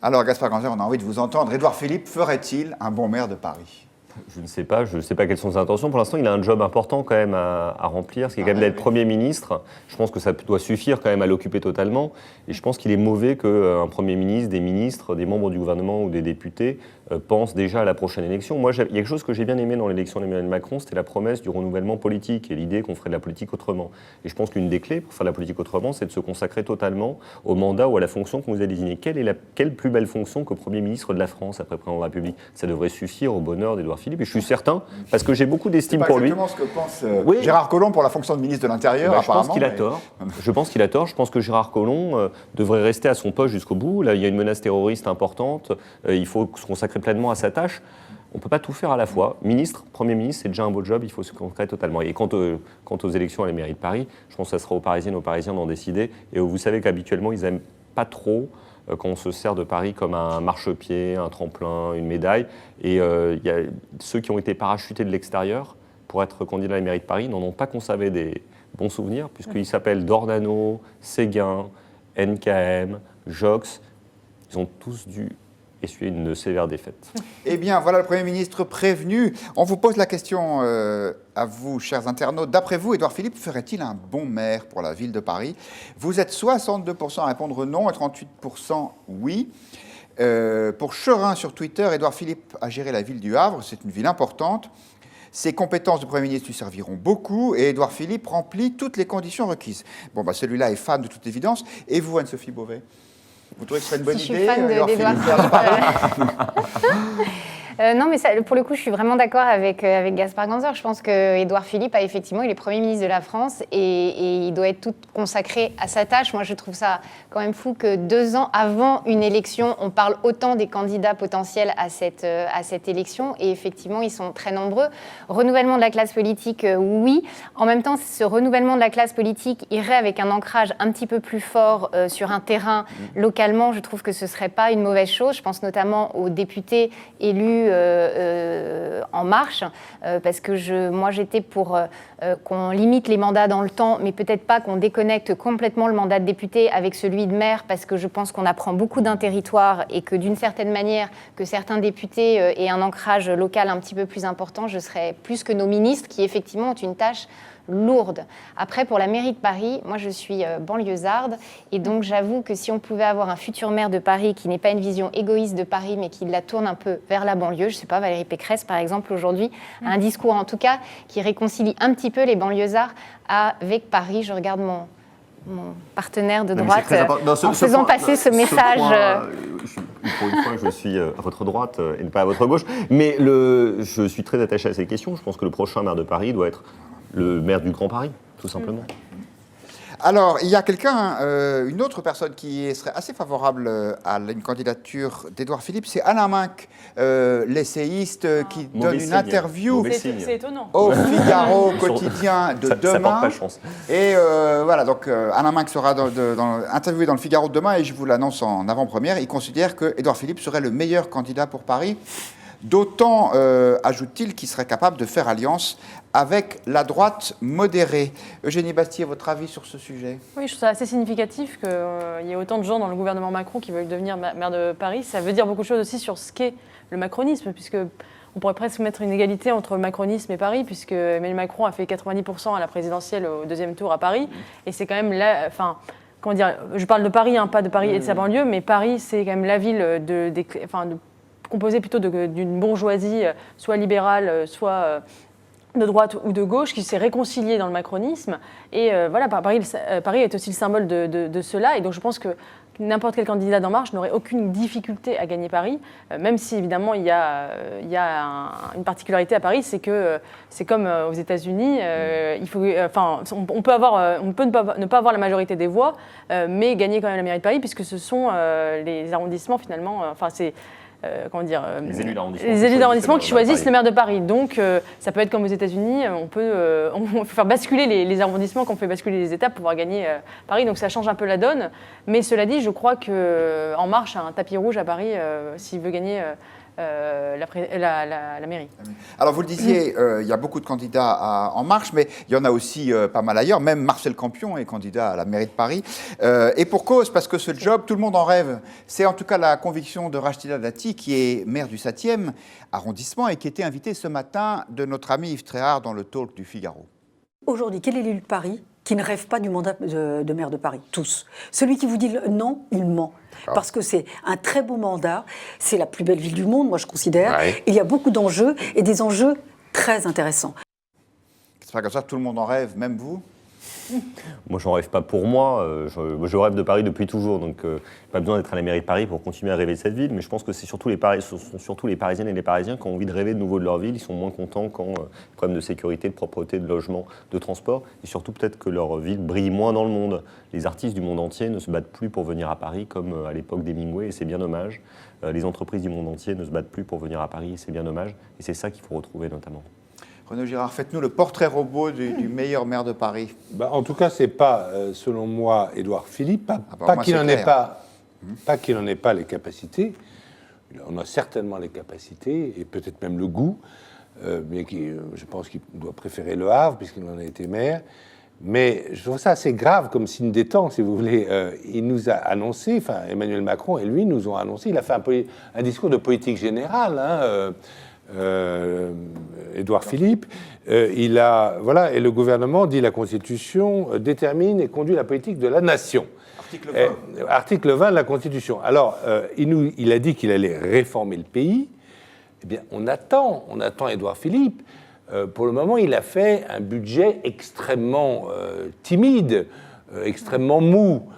Alors, Gaspard Ganzer, on a envie de vous entendre. Édouard Philippe ferait-il un bon maire de Paris? Je ne sais pas quelles sont ses intentions. Pour l'instant, il a un job important quand même à remplir, ce qui est quand même d'être Premier ministre. Je pense que ça doit suffire quand même à l'occuper totalement. Et je pense qu'il est mauvais qu'un Premier ministre, des ministres, des membres du gouvernement ou des députés pensent déjà à la prochaine élection. Moi, il y a quelque chose que j'ai bien aimé dans l'élection d'Emmanuel Macron, c'était la promesse du renouvellement politique et l'idée qu'on ferait de la politique autrement. Et je pense qu'une des clés pour faire de la politique autrement, c'est de se consacrer totalement au mandat ou à la fonction qu'on vous a désignée. Quelle plus belle fonction que Premier ministre de la France après président de la République? Ça devrait suffire au bonheur d'Édouard Philippe. Et je suis certain, parce que j'ai beaucoup d'estime pour lui. C'est pas exactement ce que pense Gérard Collomb pour la fonction de ministre de l'Intérieur, apparemment. Je pense qu'il a tort. Je pense qu'il a tort. Je pense que Gérard Collomb devrait rester à son poste jusqu'au bout. Là, il y a une menace terroriste importante. Il faut se consacrer pleinement à sa tâche. On ne peut pas tout faire à la fois. Premier ministre, c'est déjà un beau job, il faut se consacrer totalement. Et quant aux élections à la mairie de Paris, je pense que ça sera aux Parisiennes, aux Parisiens d'en décider. Et vous savez qu'habituellement, ils n'aiment pas trop quand on se sert de Paris comme un marchepied, un tremplin, une médaille. Et il y a ceux qui ont été parachutés de l'extérieur pour être candidats à la mairie de Paris n'en ont pas conservé des bons souvenirs, puisqu'ils s'appellent Dornano, Séguin, NKM, Jox. Ils ont tous dû essuyer une sévère défaite. Eh bien, voilà le Premier ministre prévenu. On vous pose la question à vous, chers internautes. D'après vous, Édouard Philippe ferait-il un bon maire pour la ville de Paris? Vous êtes 62% à répondre non et 38% oui. Pour Cherin sur Twitter, Édouard Philippe a géré la ville du Havre. C'est une ville importante. Ses compétences de Premier ministre lui serviront beaucoup et Édouard Philippe remplit toutes les conditions requises. Bon, bah, celui-là est fan de toute évidence. Et vous, Anne-Sophie Beauvais? Vous trouvez que ce serait une bonne idée? Je suis fan d'Édouard Philippe. Non, mais ça, pour le coup, je suis vraiment d'accord avec Gaspard Ganzer. Je pense qu'Édouard Philippe a effectivement, il est Premier ministre de la France et il doit être tout consacré à sa tâche. Moi, je trouve ça quand même fou que 2 ans avant une élection, on parle autant des candidats potentiels à cette élection. Et effectivement, ils sont très nombreux. Renouvellement de la classe politique, oui. En même temps, ce renouvellement de la classe politique irait avec un ancrage un petit peu plus fort sur un terrain localement. Je trouve que ce ne serait pas une mauvaise chose. Je pense notamment aux députés élus En Marche, parce que moi j'étais pour qu'on limite les mandats dans le temps, mais peut-être pas qu'on déconnecte complètement le mandat de député avec celui de maire, parce que je pense qu'on apprend beaucoup d'un territoire et que d'une certaine manière, que certains députés aient un ancrage local un petit peu plus important, je serais plus que nos ministres qui effectivement ont une tâche lourde. Après, pour la mairie de Paris, moi je suis banlieusarde et donc j'avoue que si on pouvait avoir un futur maire de Paris qui n'est pas une vision égoïste de Paris mais qui la tourne un peu vers la banlieue, je ne sais pas, Valérie Pécresse par exemple aujourd'hui, a un discours en tout cas qui réconcilie un petit peu les banlieusards avec Paris. Je regarde mon partenaire de droite en faisant passer ce message. Pour une fois, je suis à votre droite et pas à votre gauche, mais je suis très attaché à ces questions. Je pense que le prochain maire de Paris doit être le maire du Grand Paris, tout simplement. Alors, il y a quelqu'un, une autre personne qui serait assez favorable à une candidature d'Édouard Philippe, c'est Alain Minc, l'essayiste qui donne une interview C'est étonnant. au Figaro quotidien de demain. Ça porte pas chance. Et voilà, donc Alain Minc sera interviewé dans le Figaro de demain et je vous l'annonce en avant-première. Il considère que Édouard Philippe serait le meilleur candidat pour Paris. D'autant, ajoute-t-il, qu'il serait capable de faire alliance avec la droite modérée. Eugénie Bastier, votre avis sur ce sujet? Oui, je trouve ça assez significatif qu'il y ait autant de gens dans le gouvernement Macron qui veulent devenir maire de Paris. Ça veut dire beaucoup de choses aussi sur ce qu'est le macronisme, puisque on pourrait presque mettre une égalité entre le macronisme et Paris, puisque Emmanuel Macron a fait 90% à la présidentielle au 2e tour à Paris. Et c'est quand même là... Enfin, comment dire, je parle de Paris, pas de Paris et de sa banlieue, mais Paris, c'est quand même la ville composée plutôt d'une bourgeoisie, soit libérale, soit de droite ou de gauche, qui s'est réconciliée dans le macronisme. Et voilà, Paris est aussi le symbole de cela. Et donc je pense que n'importe quel candidat d'En Marche n'aurait aucune difficulté à gagner Paris, même si évidemment il y a une particularité à Paris, c'est que c'est comme aux États-Unis, on peut ne pas avoir la majorité des voix, mais gagner quand même la mairie de Paris, puisque ce sont les arrondissements finalement, les élus d'arrondissement qui choisissent le maire de Paris. Donc, ça peut être comme aux États-Unis, on peut faire basculer les arrondissements, qu'on fait basculer les États pour pouvoir gagner Paris. Donc, ça change un peu la donne. Mais cela dit, je crois qu'En Marche a un tapis rouge à Paris s'il veut gagner la mairie. Alors, vous le disiez, il y a beaucoup de candidats En Marche, mais il y en a aussi pas mal ailleurs. Même Marcel Campion est candidat à la mairie de Paris. Et pour cause, parce que ce job, tout le monde en rêve. C'est en tout cas la conviction de Rachida Dati, qui est maire du 7e arrondissement et qui était invitée ce matin de notre ami Yves Tréhard dans le talk du Figaro. Aujourd'hui, quel élu de Paris qui ne rêve pas du mandat de maire de Paris? Tous. Celui qui vous dit non, il ment. Parce que c'est un très beau mandat, c'est la plus belle ville du monde, moi je considère. Ouais. Il y a beaucoup d'enjeux et des enjeux très intéressants. C'est pas comme ça, tout le monde en rêve, même vous? Moi, j'en rêve pas pour moi. Je rêve de Paris depuis toujours, donc pas besoin d'être à la mairie de Paris pour continuer à rêver de cette ville. Mais je pense que c'est surtout les Parisiennes et les Parisiens qui ont envie de rêver de nouveau de leur ville. Ils sont moins contents quand problème de sécurité, de propreté, de logement, de transport, et surtout peut-être que leur ville brille moins dans le monde. Les artistes du monde entier ne se battent plus pour venir à Paris comme à l'époque d'Hemingway, et c'est bien dommage. Les entreprises du monde entier ne se battent plus pour venir à Paris, et c'est bien dommage. Et c'est ça qu'il faut retrouver notamment. Renaud Girard, faites-nous le portrait robot du meilleur maire de Paris. En tout cas, ce n'est pas, selon moi, Édouard Philippe. Pas qu'il n'en ait pas les capacités. On a certainement les capacités et peut-être même le goût, mais je pense qu'il doit préférer Le Havre puisqu'il en a été maire. Mais je trouve ça assez grave comme signe des temps, si vous voulez. Il nous a annoncé, enfin Emmanuel Macron et lui nous ont annoncé, il a fait un discours de politique générale, Édouard Philippe. Et le gouvernement dit la Constitution détermine et conduit la politique de la nation. Article 20. Article 20 de la Constitution. Alors, il a dit qu'il allait réformer le pays. Eh bien, on attend Édouard Philippe. Pour le moment, il a fait un budget extrêmement timide, extrêmement mou,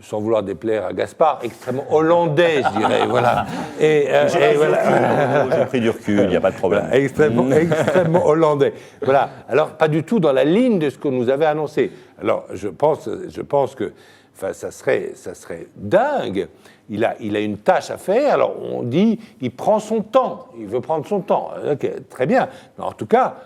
sans vouloir déplaire à Gaspard, extrêmement hollandais, je dirais. Voilà. J'ai pris du recul, il n'y a pas de problème. Extrêmement hollandais. Voilà. Alors, pas du tout dans la ligne de ce qu'on nous avait annoncé. Alors, je pense que ça serait dingue. Il a une tâche à faire. Alors, on dit, il prend son temps. Il veut prendre son temps. Ok, très bien. Mais en tout cas,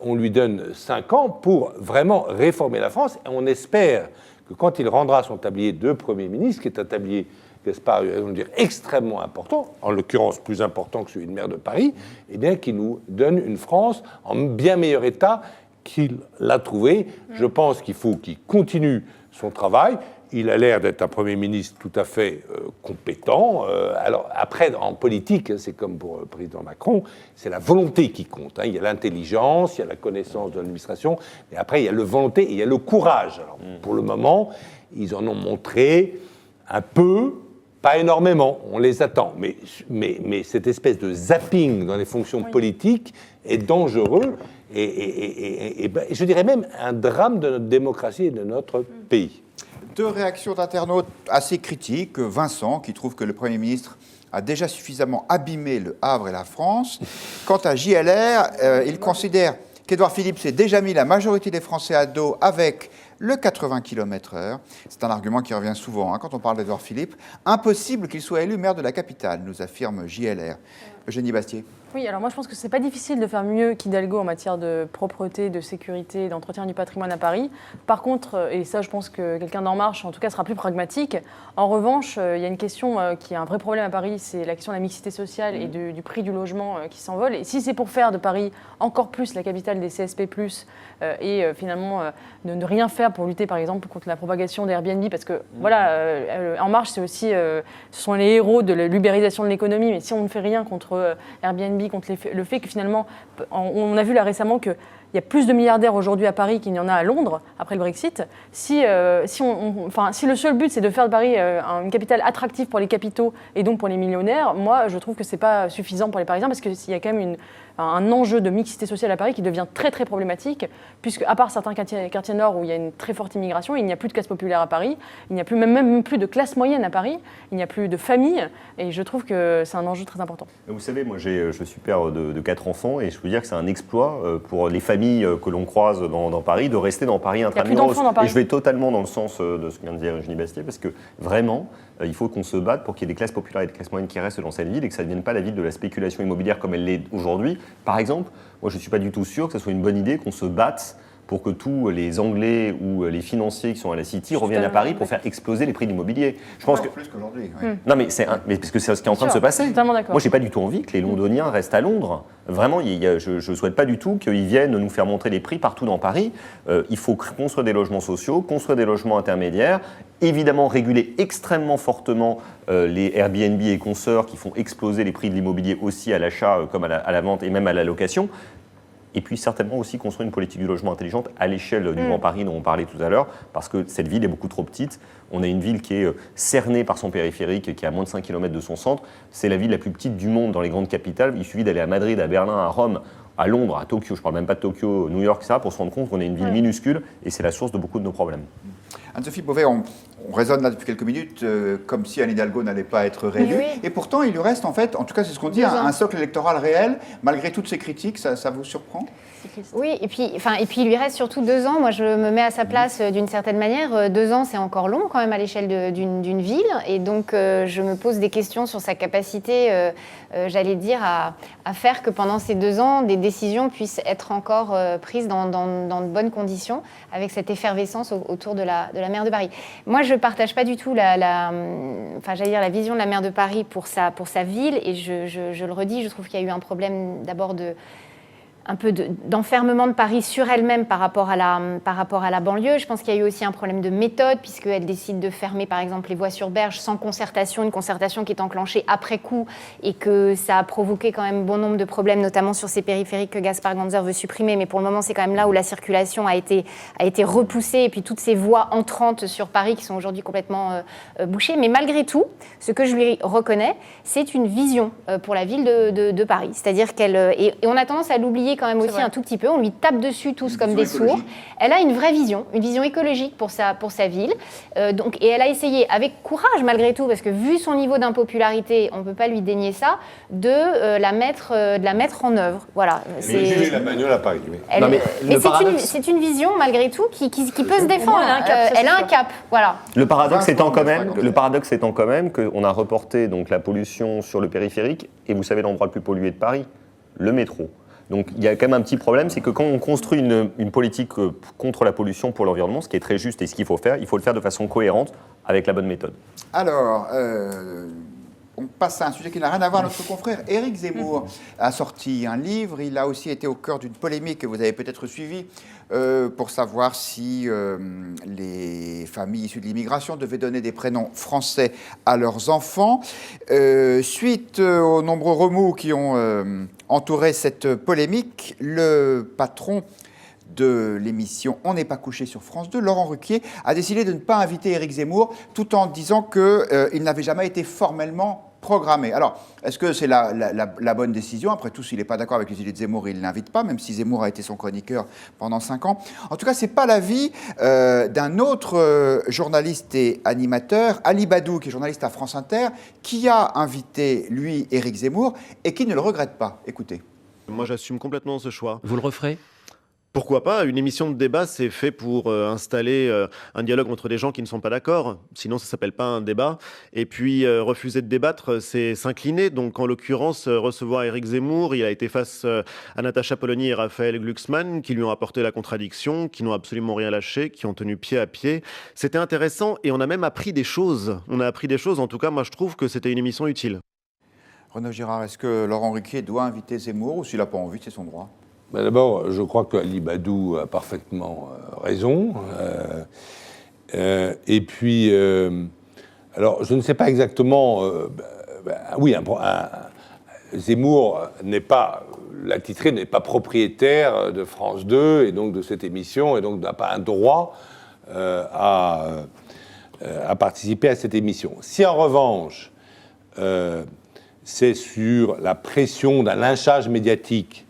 on lui donne 5 ans pour vraiment réformer la France. Et on espère que quand il rendra son tablier de Premier ministre, qui est un tablier, Gaspard a eu raison de dire, extrêmement important, en l'occurrence plus important que celui de maire de Paris, eh bien, qu'il nous donne une France en bien meilleur état qu'il l'a trouvé. Je pense qu'il faut qu'il continue son travail. Il a l'air d'être un Premier ministre tout à fait compétent. Alors après, en politique, c'est comme pour le président Macron, c'est la volonté qui compte. Il y a l'intelligence, il y a la connaissance de l'administration, mais après, il y a la volonté et il y a le courage. Alors, pour le moment, ils en ont montré un peu, pas énormément, on les attend. Mais cette espèce de zapping dans les fonctions politiques est dangereux et je dirais même un drame de notre démocratie et de notre pays. 2 réactions d'internautes assez critiques. Vincent, qui trouve que le Premier ministre a déjà suffisamment abîmé le Havre et la France. Quant à JLR, il considère qu'Édouard Philippe s'est déjà mis la majorité des Français à dos avec le 80 km/h. C'est un argument qui revient souvent quand on parle d'Édouard Philippe. Impossible qu'il soit élu maire de la capitale, nous affirme JLR. Eugénie Bastier. Oui, alors moi je pense que c'est pas difficile de faire mieux qu'Hidalgo en matière de propreté, de sécurité, d'entretien du patrimoine à Paris. Par contre, et ça je pense que quelqu'un d'En Marche en tout cas sera plus pragmatique, en revanche, il y a une question qui est un vrai problème à Paris, c'est la question de la mixité sociale et du prix du logement qui s'envole. Et si c'est pour faire de Paris encore plus la capitale des CSP+, et finalement de ne rien faire pour lutter par exemple contre la propagation des Airbnb, parce que voilà, En Marche c'est aussi, ce sont les héros de l'ubérisation de l'économie, mais si on ne fait rien contre Airbnb, contre le fait que finalement, on a vu là récemment qu'il y a plus de milliardaires aujourd'hui à Paris qu'il n'y en a à Londres après le Brexit. Si le seul but c'est de faire de Paris une capitale attractive pour les capitaux et donc pour les millionnaires, moi je trouve que c'est pas suffisant pour les Parisiens parce qu'il y a quand même un enjeu de mixité sociale à Paris qui devient très très problématique, puisque à part certains quartiers nord où il y a une très forte immigration, il n'y a plus de classe populaire à Paris, il n'y a plus même plus de classe moyenne à Paris, il n'y a plus de famille, et je trouve que c'est un enjeu très important. Vous savez, moi je suis père de 4 enfants et je peux dire que c'est un exploit pour les familles que l'on croise dans Paris de rester dans Paris intramuros. Et je vais totalement dans le sens de ce que vient de dire Eugénie Bastier, parce que vraiment, il faut qu'on se batte pour qu'il y ait des classes populaires et des classes moyennes qui restent dans cette ville et que ça ne devienne pas la ville de la spéculation immobilière comme elle l'est aujourd'hui. Par exemple, moi je ne suis pas du tout sûr que ce soit une bonne idée qu'on se batte pour que tous les Anglais ou les financiers qui sont à la City reviennent à Paris pour faire exploser les prix de l'immobilier. Je pense que plus qu'aujourd'hui. Non, mais parce que c'est ce qui est en train de se passer. Moi, j'ai pas du tout envie que les Londoniens restent à Londres. Vraiment, je souhaite pas du tout qu'ils viennent nous faire montrer les prix partout dans Paris. Il faut construire des logements sociaux, construire des logements intermédiaires, évidemment réguler extrêmement fortement les Airbnb et consorts qui font exploser les prix de l'immobilier aussi à l'achat comme à la vente et même à la location. Et puis certainement aussi construire une politique du logement intelligente à l'échelle du Grand Paris dont on parlait tout à l'heure, parce que cette ville est beaucoup trop petite. On a une ville qui est cernée par son périphérique, qui est à moins de 5 km de son centre. C'est la ville la plus petite du monde dans les grandes capitales. Il suffit d'aller à Madrid, à Berlin, à Rome, à Londres, à Tokyo, je ne parle même pas de Tokyo, New York, ça, pour se rendre compte qu'on est une ville minuscule et c'est la source de beaucoup de nos problèmes. Anne-Sophie Beauvais, on raisonne là depuis quelques minutes comme si Anne Hidalgo n'allait pas être réélue. Oui. Et pourtant, il lui reste en fait, en tout cas c'est ce qu'on dit, un socle électoral réel. Malgré toutes ces critiques, ça vous surprend ? Oui, et puis il lui reste surtout 2 ans. Moi, je me mets à sa place d'une certaine manière. 2 ans, c'est encore long quand même à l'échelle d'une ville. Et donc, je me pose des questions sur sa capacité, j'allais dire, à faire que pendant ces 2 ans, des décisions puissent être encore prises dans de bonnes conditions, avec cette effervescence autour de la maire de Paris. Moi, je ne partage pas du tout la vision de la maire de Paris pour sa ville. Et je le redis, je trouve qu'il y a eu un problème d'abord d'enfermement de Paris sur elle-même par rapport à la banlieue. Je pense qu'il y a eu aussi un problème de méthode, puisqu'elle décide de fermer, par exemple, les voies sur berge sans concertation, une concertation qui est enclenchée après coup, et que ça a provoqué quand même bon nombre de problèmes, notamment sur ces périphériques que Gaspard Ganzer veut supprimer. Mais pour le moment, c'est quand même là où la circulation a été repoussée, et puis toutes ces voies entrantes sur Paris qui sont aujourd'hui complètement bouchées. Mais malgré tout, ce que je lui reconnais, c'est une vision pour la ville de Paris. C'est-à-dire qu'elle... Et on a tendance à l'oublier quand même aussi un tout petit peu, on lui tape dessus tous comme des sourds. Elle a une vraie vision, une vision écologique pour sa ville. Et elle a essayé, avec courage malgré tout, parce que vu son niveau d'impopularité, on ne peut pas lui dénier ça, de la mettre en œuvre. Voilà. C'est la bagnole à Paris. C'est une vision malgré tout qui peut se défendre. Elle a un cap. Voilà. Le paradoxe étant quand même qu'on a reporté donc la pollution sur le périphérique, et vous savez l'endroit le plus pollué de Paris, le métro. Donc il y a quand même un petit problème, c'est que quand on construit une politique contre la pollution pour l'environnement, ce qui est très juste et ce qu'il faut faire, il faut le faire de façon cohérente avec la bonne méthode. Alors, on passe à un sujet qui n'a rien à voir. Notre confrère Éric Zemmour a sorti un livre. Il a aussi été au cœur d'une polémique que vous avez peut-être suivie pour savoir si les familles issues de l'immigration devaient donner des prénoms français à leurs enfants. Suite aux nombreux remous qui ont entouré cette polémique, le patron de l'émission On n'est pas couché sur France 2, Laurent Ruquier, a décidé de ne pas inviter Éric Zemmour, tout en disant qu'il n'avait jamais été formellement programmé. Alors, est-ce que c'est la bonne décision? Après tout, s'il n'est pas d'accord avec les idées de Zemmour, il ne l'invite pas, même si Zemmour a été son chroniqueur pendant 5 ans. En tout cas, ce n'est pas l'avis d'un autre journaliste et animateur, Ali Badou, qui est journaliste à France Inter, qui a invité, lui, Éric Zemmour, et qui ne le regrette pas. Écoutez. Moi, j'assume complètement ce choix. Vous le referez ? Pourquoi pas? Une émission de débat, c'est fait pour installer un dialogue entre des gens qui ne sont pas d'accord. Sinon, ça ne s'appelle pas un débat. Et puis, refuser de débattre, c'est s'incliner. Donc, en l'occurrence, recevoir Éric Zemmour, il a été face à Natacha Polony et Raphaël Glucksmann, qui lui ont apporté la contradiction, qui n'ont absolument rien lâché, qui ont tenu pied à pied. C'était intéressant et on a même appris des choses. On a appris des choses. En tout cas, moi, je trouve que c'était une émission utile. Renaud Girard, est-ce que Laurent Ruquier doit inviter Zemmour ou s'il n'a pas envie, c'est son droit? D'abord, je crois qu'Ali Badou a parfaitement raison. Et puis, alors, je ne sais pas exactement... Zemmour n'est pas... L'attitré n'est pas propriétaire de France 2 et donc de cette émission, et donc n'a pas un droit à participer à cette émission. Si en revanche, c'est sur la pression d'un lynchage médiatique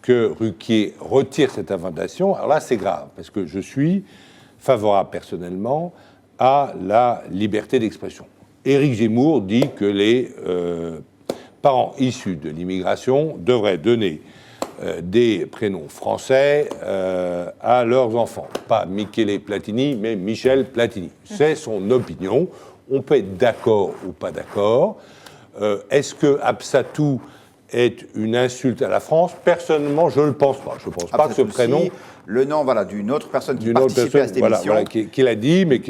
que Ruquier retire cette invitation, alors là, c'est grave, parce que je suis favorable personnellement à la liberté d'expression. Éric Zemmour dit que les parents issus de l'immigration devraient donner des prénoms français à leurs enfants. Pas Michele Platini, mais Michel Platini. C'est son opinion. On peut être d'accord ou pas d'accord. Est-ce que Absatou est une insulte à la France? Personnellement, je ne le pense pas. Je ne pense pas que ce prénom... Le nom d'une autre personne qui participait à cette émission. Qui l'a dit, mais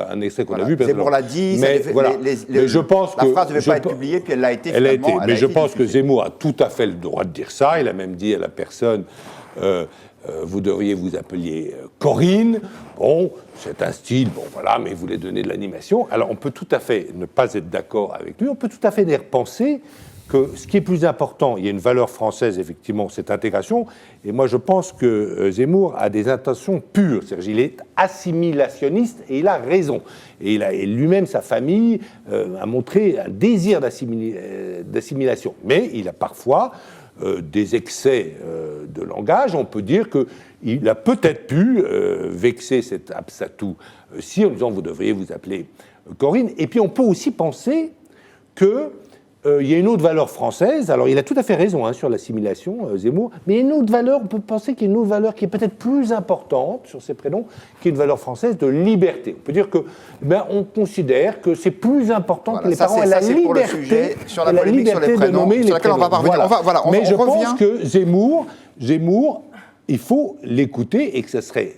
un extrait qu'on a vu. Zemmour l'a dit, mais je pense la phrase ne devait pas être publiée, puis elle l'a été finalement. Mais je pense que Zemmour a tout à fait le droit de dire ça. Il a même dit à la personne... vous devriez vous appeler Corinne. Bon, c'est un style, mais vous voulez donner de l'animation. Alors, on peut tout à fait ne pas être d'accord avec lui. On peut tout à fait d'ailleurs penser que ce qui est plus important, il y a une valeur française, effectivement, cette intégration. Et moi, je pense que Zemmour a des intentions pures. C'est-à-dire, il est assimilationniste et il a raison. Et lui-même, sa famille, a montré un désir d'assimilation. Mais il a parfois... des excès de langage, on peut dire qu'il a peut-être pu vexer cet Absatou en disant vous devriez vous appeler Corinne. Et puis on peut aussi penser qu'il y a une autre valeur française. Alors il a tout à fait raison sur l'assimilation, Zemmour, mais il y a une autre valeur, on peut penser qu'il y a une autre valeur qui est peut-être plus importante sur ces prénoms, qui est une valeur française de liberté. On peut dire que on considère que c'est plus important que les parents aient la liberté, sur la polémique sur les prénoms, de nommer sur laquelle on va pas revenir. Mais je pense que Zemmour, il faut l'écouter et que ce serait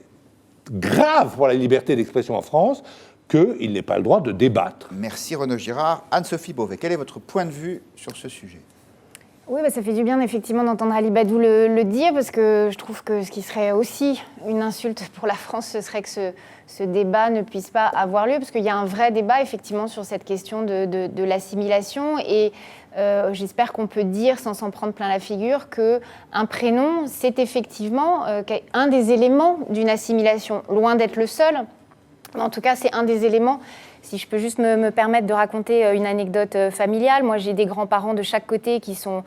grave pour la liberté d'expression en France qu'il n'ait pas le droit de débattre. Merci Renaud Girard. Anne-Sophie Beauvais, quel est votre point de vue sur ce sujet? Oui, ça fait du bien effectivement d'entendre Ali Badou le dire, parce que je trouve que ce qui serait aussi une insulte pour la France, ce serait que ce débat ne puisse pas avoir lieu, parce qu'il y a un vrai débat effectivement sur cette question de l'assimilation, et j'espère qu'on peut dire sans s'en prendre plein la figure qu'un prénom, c'est effectivement un des éléments d'une assimilation, loin d'être le seul, mais en tout cas c'est un des éléments. Si je peux juste me permettre de raconter une anecdote familiale, moi j'ai des grands-parents de chaque côté qui sont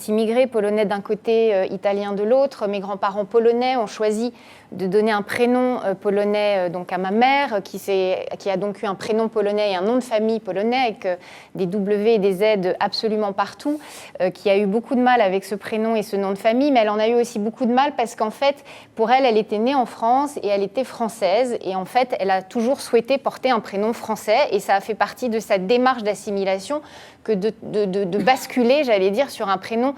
immigrés, polonais d'un côté, italiens de l'autre. Mes grands-parents polonais ont choisi de donner un prénom polonais donc à ma mère, qui a donc eu un prénom polonais et un nom de famille polonais, avec des W et des Z absolument partout, qui a eu beaucoup de mal avec ce prénom et ce nom de famille, mais elle en a eu aussi beaucoup de mal parce qu'en fait, pour elle, elle était née en France et elle était française, et en fait, elle a toujours souhaité porter un prénom français, et ça a fait partie de sa démarche d'assimilation que de basculer, j'allais dire, sur un prénom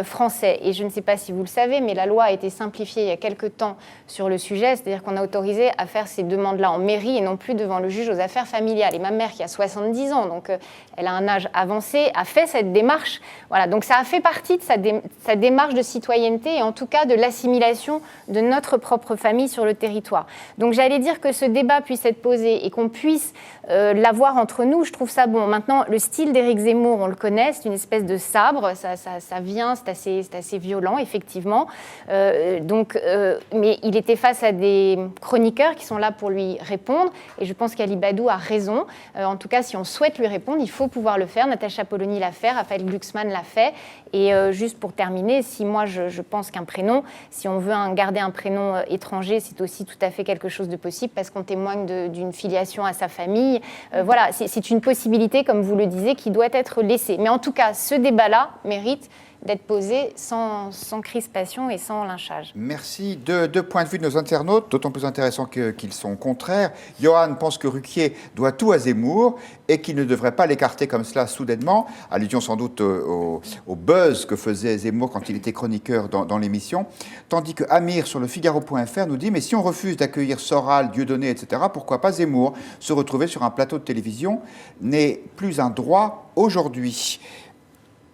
français. Et je ne sais pas si vous le savez, mais la loi a été simplifiée il y a quelques temps sur le sujet, c'est-à-dire qu'on a autorisé à faire ces demandes-là en mairie et non plus devant le juge aux affaires familiales. Et ma mère, qui a 70 ans, donc elle a un âge avancé, a fait cette démarche. Voilà, donc ça a fait partie de sa démarche de citoyenneté, et en tout cas de l'assimilation de notre propre famille sur le territoire. Donc j'allais dire que ce débat puisse être posé et qu'on puisse l'avoir entre nous, je trouve ça bon. Maintenant, le style d'Éric Zemmour, on le connaît, c'est une espèce de sabre, ça vient, c'est assez violent, effectivement. Mais il était face à des chroniqueurs qui sont là pour lui répondre, et je pense qu'Ali Badou a raison. En tout cas, si on souhaite lui répondre, il faut pouvoir le faire. Natacha Polony l'a fait, Raphaël Glucksmann l'a fait. Et juste pour terminer, si moi je pense qu'un prénom, si on veut garder un prénom étranger, c'est aussi tout à fait quelque chose de possible, parce qu'on témoigne d'une filiation à sa famille. Voilà, c'est une possibilité, comme vous le disiez, qui doit être laissée. Mais en tout cas, ce débat-là mérite d'être posé sans crispation et sans lynchage. Merci. Deux points de vue de nos internautes, d'autant plus intéressants qu'ils sont contraires. Johan pense que Ruquier doit tout à Zemmour et qu'il ne devrait pas l'écarter comme cela soudainement, allusion sans doute au buzz que faisait Zemmour quand il était chroniqueur dans l'émission. Tandis que Amir sur le Figaro.fr nous dit « Mais si on refuse d'accueillir Soral, Dieudonné, etc., pourquoi pas Zemmour? Se retrouver sur un plateau de télévision n'est plus un droit aujourd'hui. »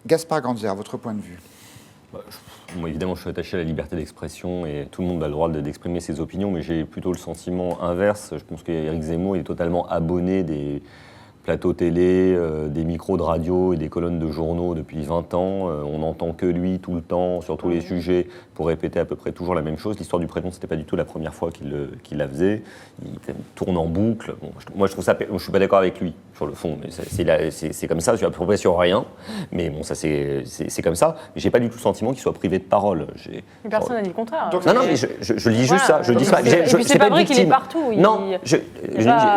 Gaspard Ganzer, votre point de vue? Moi, évidemment, je suis attaché à la liberté d'expression et tout le monde a le droit d'exprimer ses opinions, mais j'ai plutôt le sentiment inverse. Je pense qu'Éric Zemmour est totalement abonné des plateaux télé, des micros de radio et des colonnes de journaux depuis 20 ans. On n'entend que lui tout le temps, sur tous les sujets, pour répéter à peu près toujours la même chose. L'histoire du prénom, c'était pas du tout la première fois qu'il la faisait. Il tourne en boucle. Bon, moi, je trouve ça... Je suis pas d'accord avec lui, sur le fond. Mais c'est comme ça, je suis à peu près sur rien. Mais bon, ça, c'est comme ça. Mais j'ai pas du tout le sentiment qu'il soit privé de parole. Mais personne n'a dit le contraire. Donc, non, mais je dis juste ça. Je dis ça. Et puis c'est pas vrai qu'il est partout. Non, je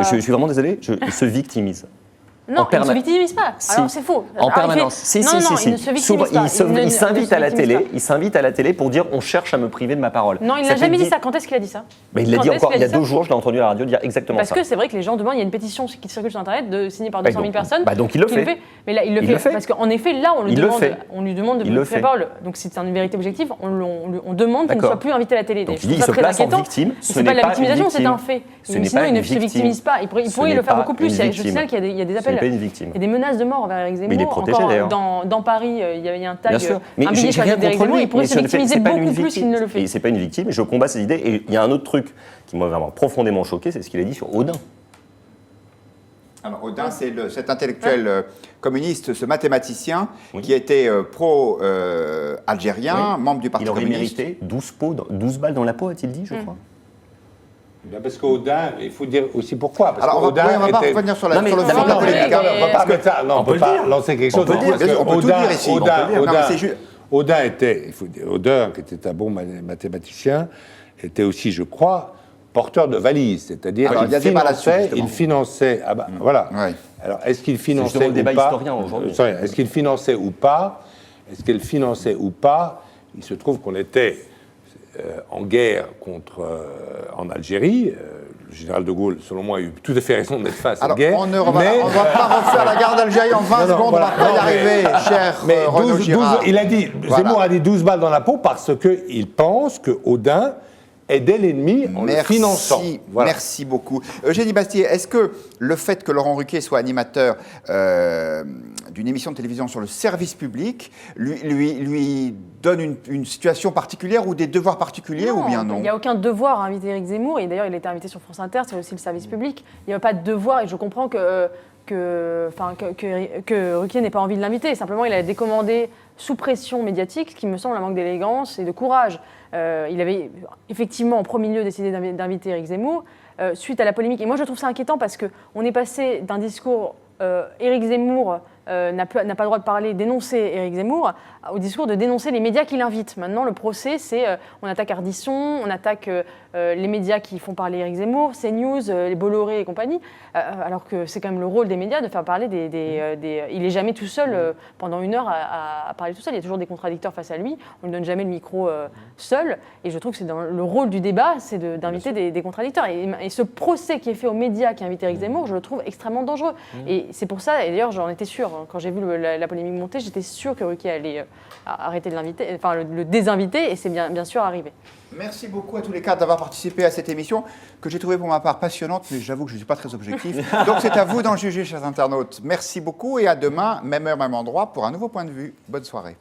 suis vraiment désolé, il se victimise. Non, il ne se victimise pas. Si. Alors c'est faux. En permanence. Il ne se victimise pas. Il s'invite à la télé. Il s'invite à la télé pour dire on cherche à me priver de ma parole. Non, il n'a jamais dit ça. Quand est-ce qu'il a dit ça? Mais il l'a dit encore il y a 2 jours. Je l'ai entendu à la radio dire exactement ça. Parce que c'est vrai que les gens demandent. Il y a une pétition qui circule sur Internet signée par 200 000 personnes. Donc il le fait. Mais là, il le fait parce qu'en effet, là, on lui demande de priver de parole. Donc c'est une vérité objective. On demande qu'il ne soit plus invité à la télé. Donc il se place en victime. Ce n'est pas de la victimisation, c'est un fait. Sinon, il ne se victimise pas. Il pourrait le faire beaucoup plus. Je signale qu'il y a des appels. Il y a des menaces de mort envers Éric Zemmour. Mais il est protégé d'ailleurs. Dans Paris, il y a un tag, un billet sur la tête d'Éric Zemmour. Il pourrait se victimiser beaucoup plus qu'il ne le fait. C'est pas une victime, je combats ces idées. Et il y a un autre truc qui m'a vraiment profondément choqué, c'est ce qu'il a dit sur Audin. Alors Audin, c'est cet intellectuel communiste, ce mathématicien qui était pro-algérien, membre du Parti communiste. Il aurait mérité 12 balles dans la peau, a-t-il dit, je crois. Parce qu'Audin, il faut dire aussi pourquoi. Parce alors, on va pas revenir sur le fond de la politique. On ne peut pas lancer quelque chose. On peut tout dire ici. Audin était, il faut dire, Audin, qui était un bon mathématicien, était aussi, je crois, porteur de valises. C'est-à-dire qu'il finançait... Ah bah, voilà. Ouais. Alors, est-ce qu'il finançait ou pas... Est-ce qu'il finançait ou pas? Il se trouve qu'on était... en guerre en Algérie. Le général de Gaulle, selon moi, a eu tout à fait raison d'être face à la guerre. On ne va pas refaire la guerre d'Algérie en 20 secondes, on ne va pas y arriver, cher Renaud Girard. Zemmour a dit 12 balles dans la peau parce qu'il pense que Audin aider l'ennemi en le finançant. Voilà. Merci beaucoup. Eugénie Bastier, est-ce que le fait que Laurent Ruquier soit animateur d'une émission de télévision sur le service public lui donne une situation particulière ou des devoirs particuliers ou bien non? Il n'y a aucun devoir à inviter Éric Zemmour, et d'ailleurs il était invité sur France Inter, c'est aussi le service public. Il n'y a pas de devoir, et je comprends que Ruquier n'ait pas envie de l'inviter. Simplement, il a décommandé sous pression médiatique, ce qui me semble un manque d'élégance et de courage. Il avait effectivement en premier lieu décidé d'inviter Éric Zemmour suite à la polémique. Et moi, je trouve ça inquiétant parce qu'on est passé d'un discours Éric Zemmour n'a pas le droit de parler, dénoncer Éric Zemmour, au discours de dénoncer les médias qui l'invitent. Maintenant, le procès, c'est on attaque Ardisson, on attaque les médias qui font parler Éric Zemmour, CNews, les Bolloré et compagnie, alors que c'est quand même le rôle des médias de faire parler il n'est jamais tout seul pendant une heure à parler tout seul. Il y a toujours des contradicteurs face à lui. On ne lui donne jamais le micro seul. Et je trouve que c'est dans le rôle du débat, c'est d'inviter des contradicteurs. Et ce procès qui est fait aux médias qui invitent Éric Zemmour, je le trouve extrêmement dangereux. Et c'est pour ça, et d'ailleurs j'en étais sûre, quand j'ai vu la polémique monter, j'étais sûre que Ruquier allait arrêter de l'inviter, enfin le désinviter, et c'est bien sûr arrivé. Merci beaucoup à tous les quatre d'avoir participé à cette émission que j'ai trouvée pour ma part passionnante, mais j'avoue que je ne suis pas très objectif. Donc c'est à vous d'en juger, chers internautes. Merci beaucoup et à demain, même heure, même endroit, pour un nouveau point de vue. Bonne soirée.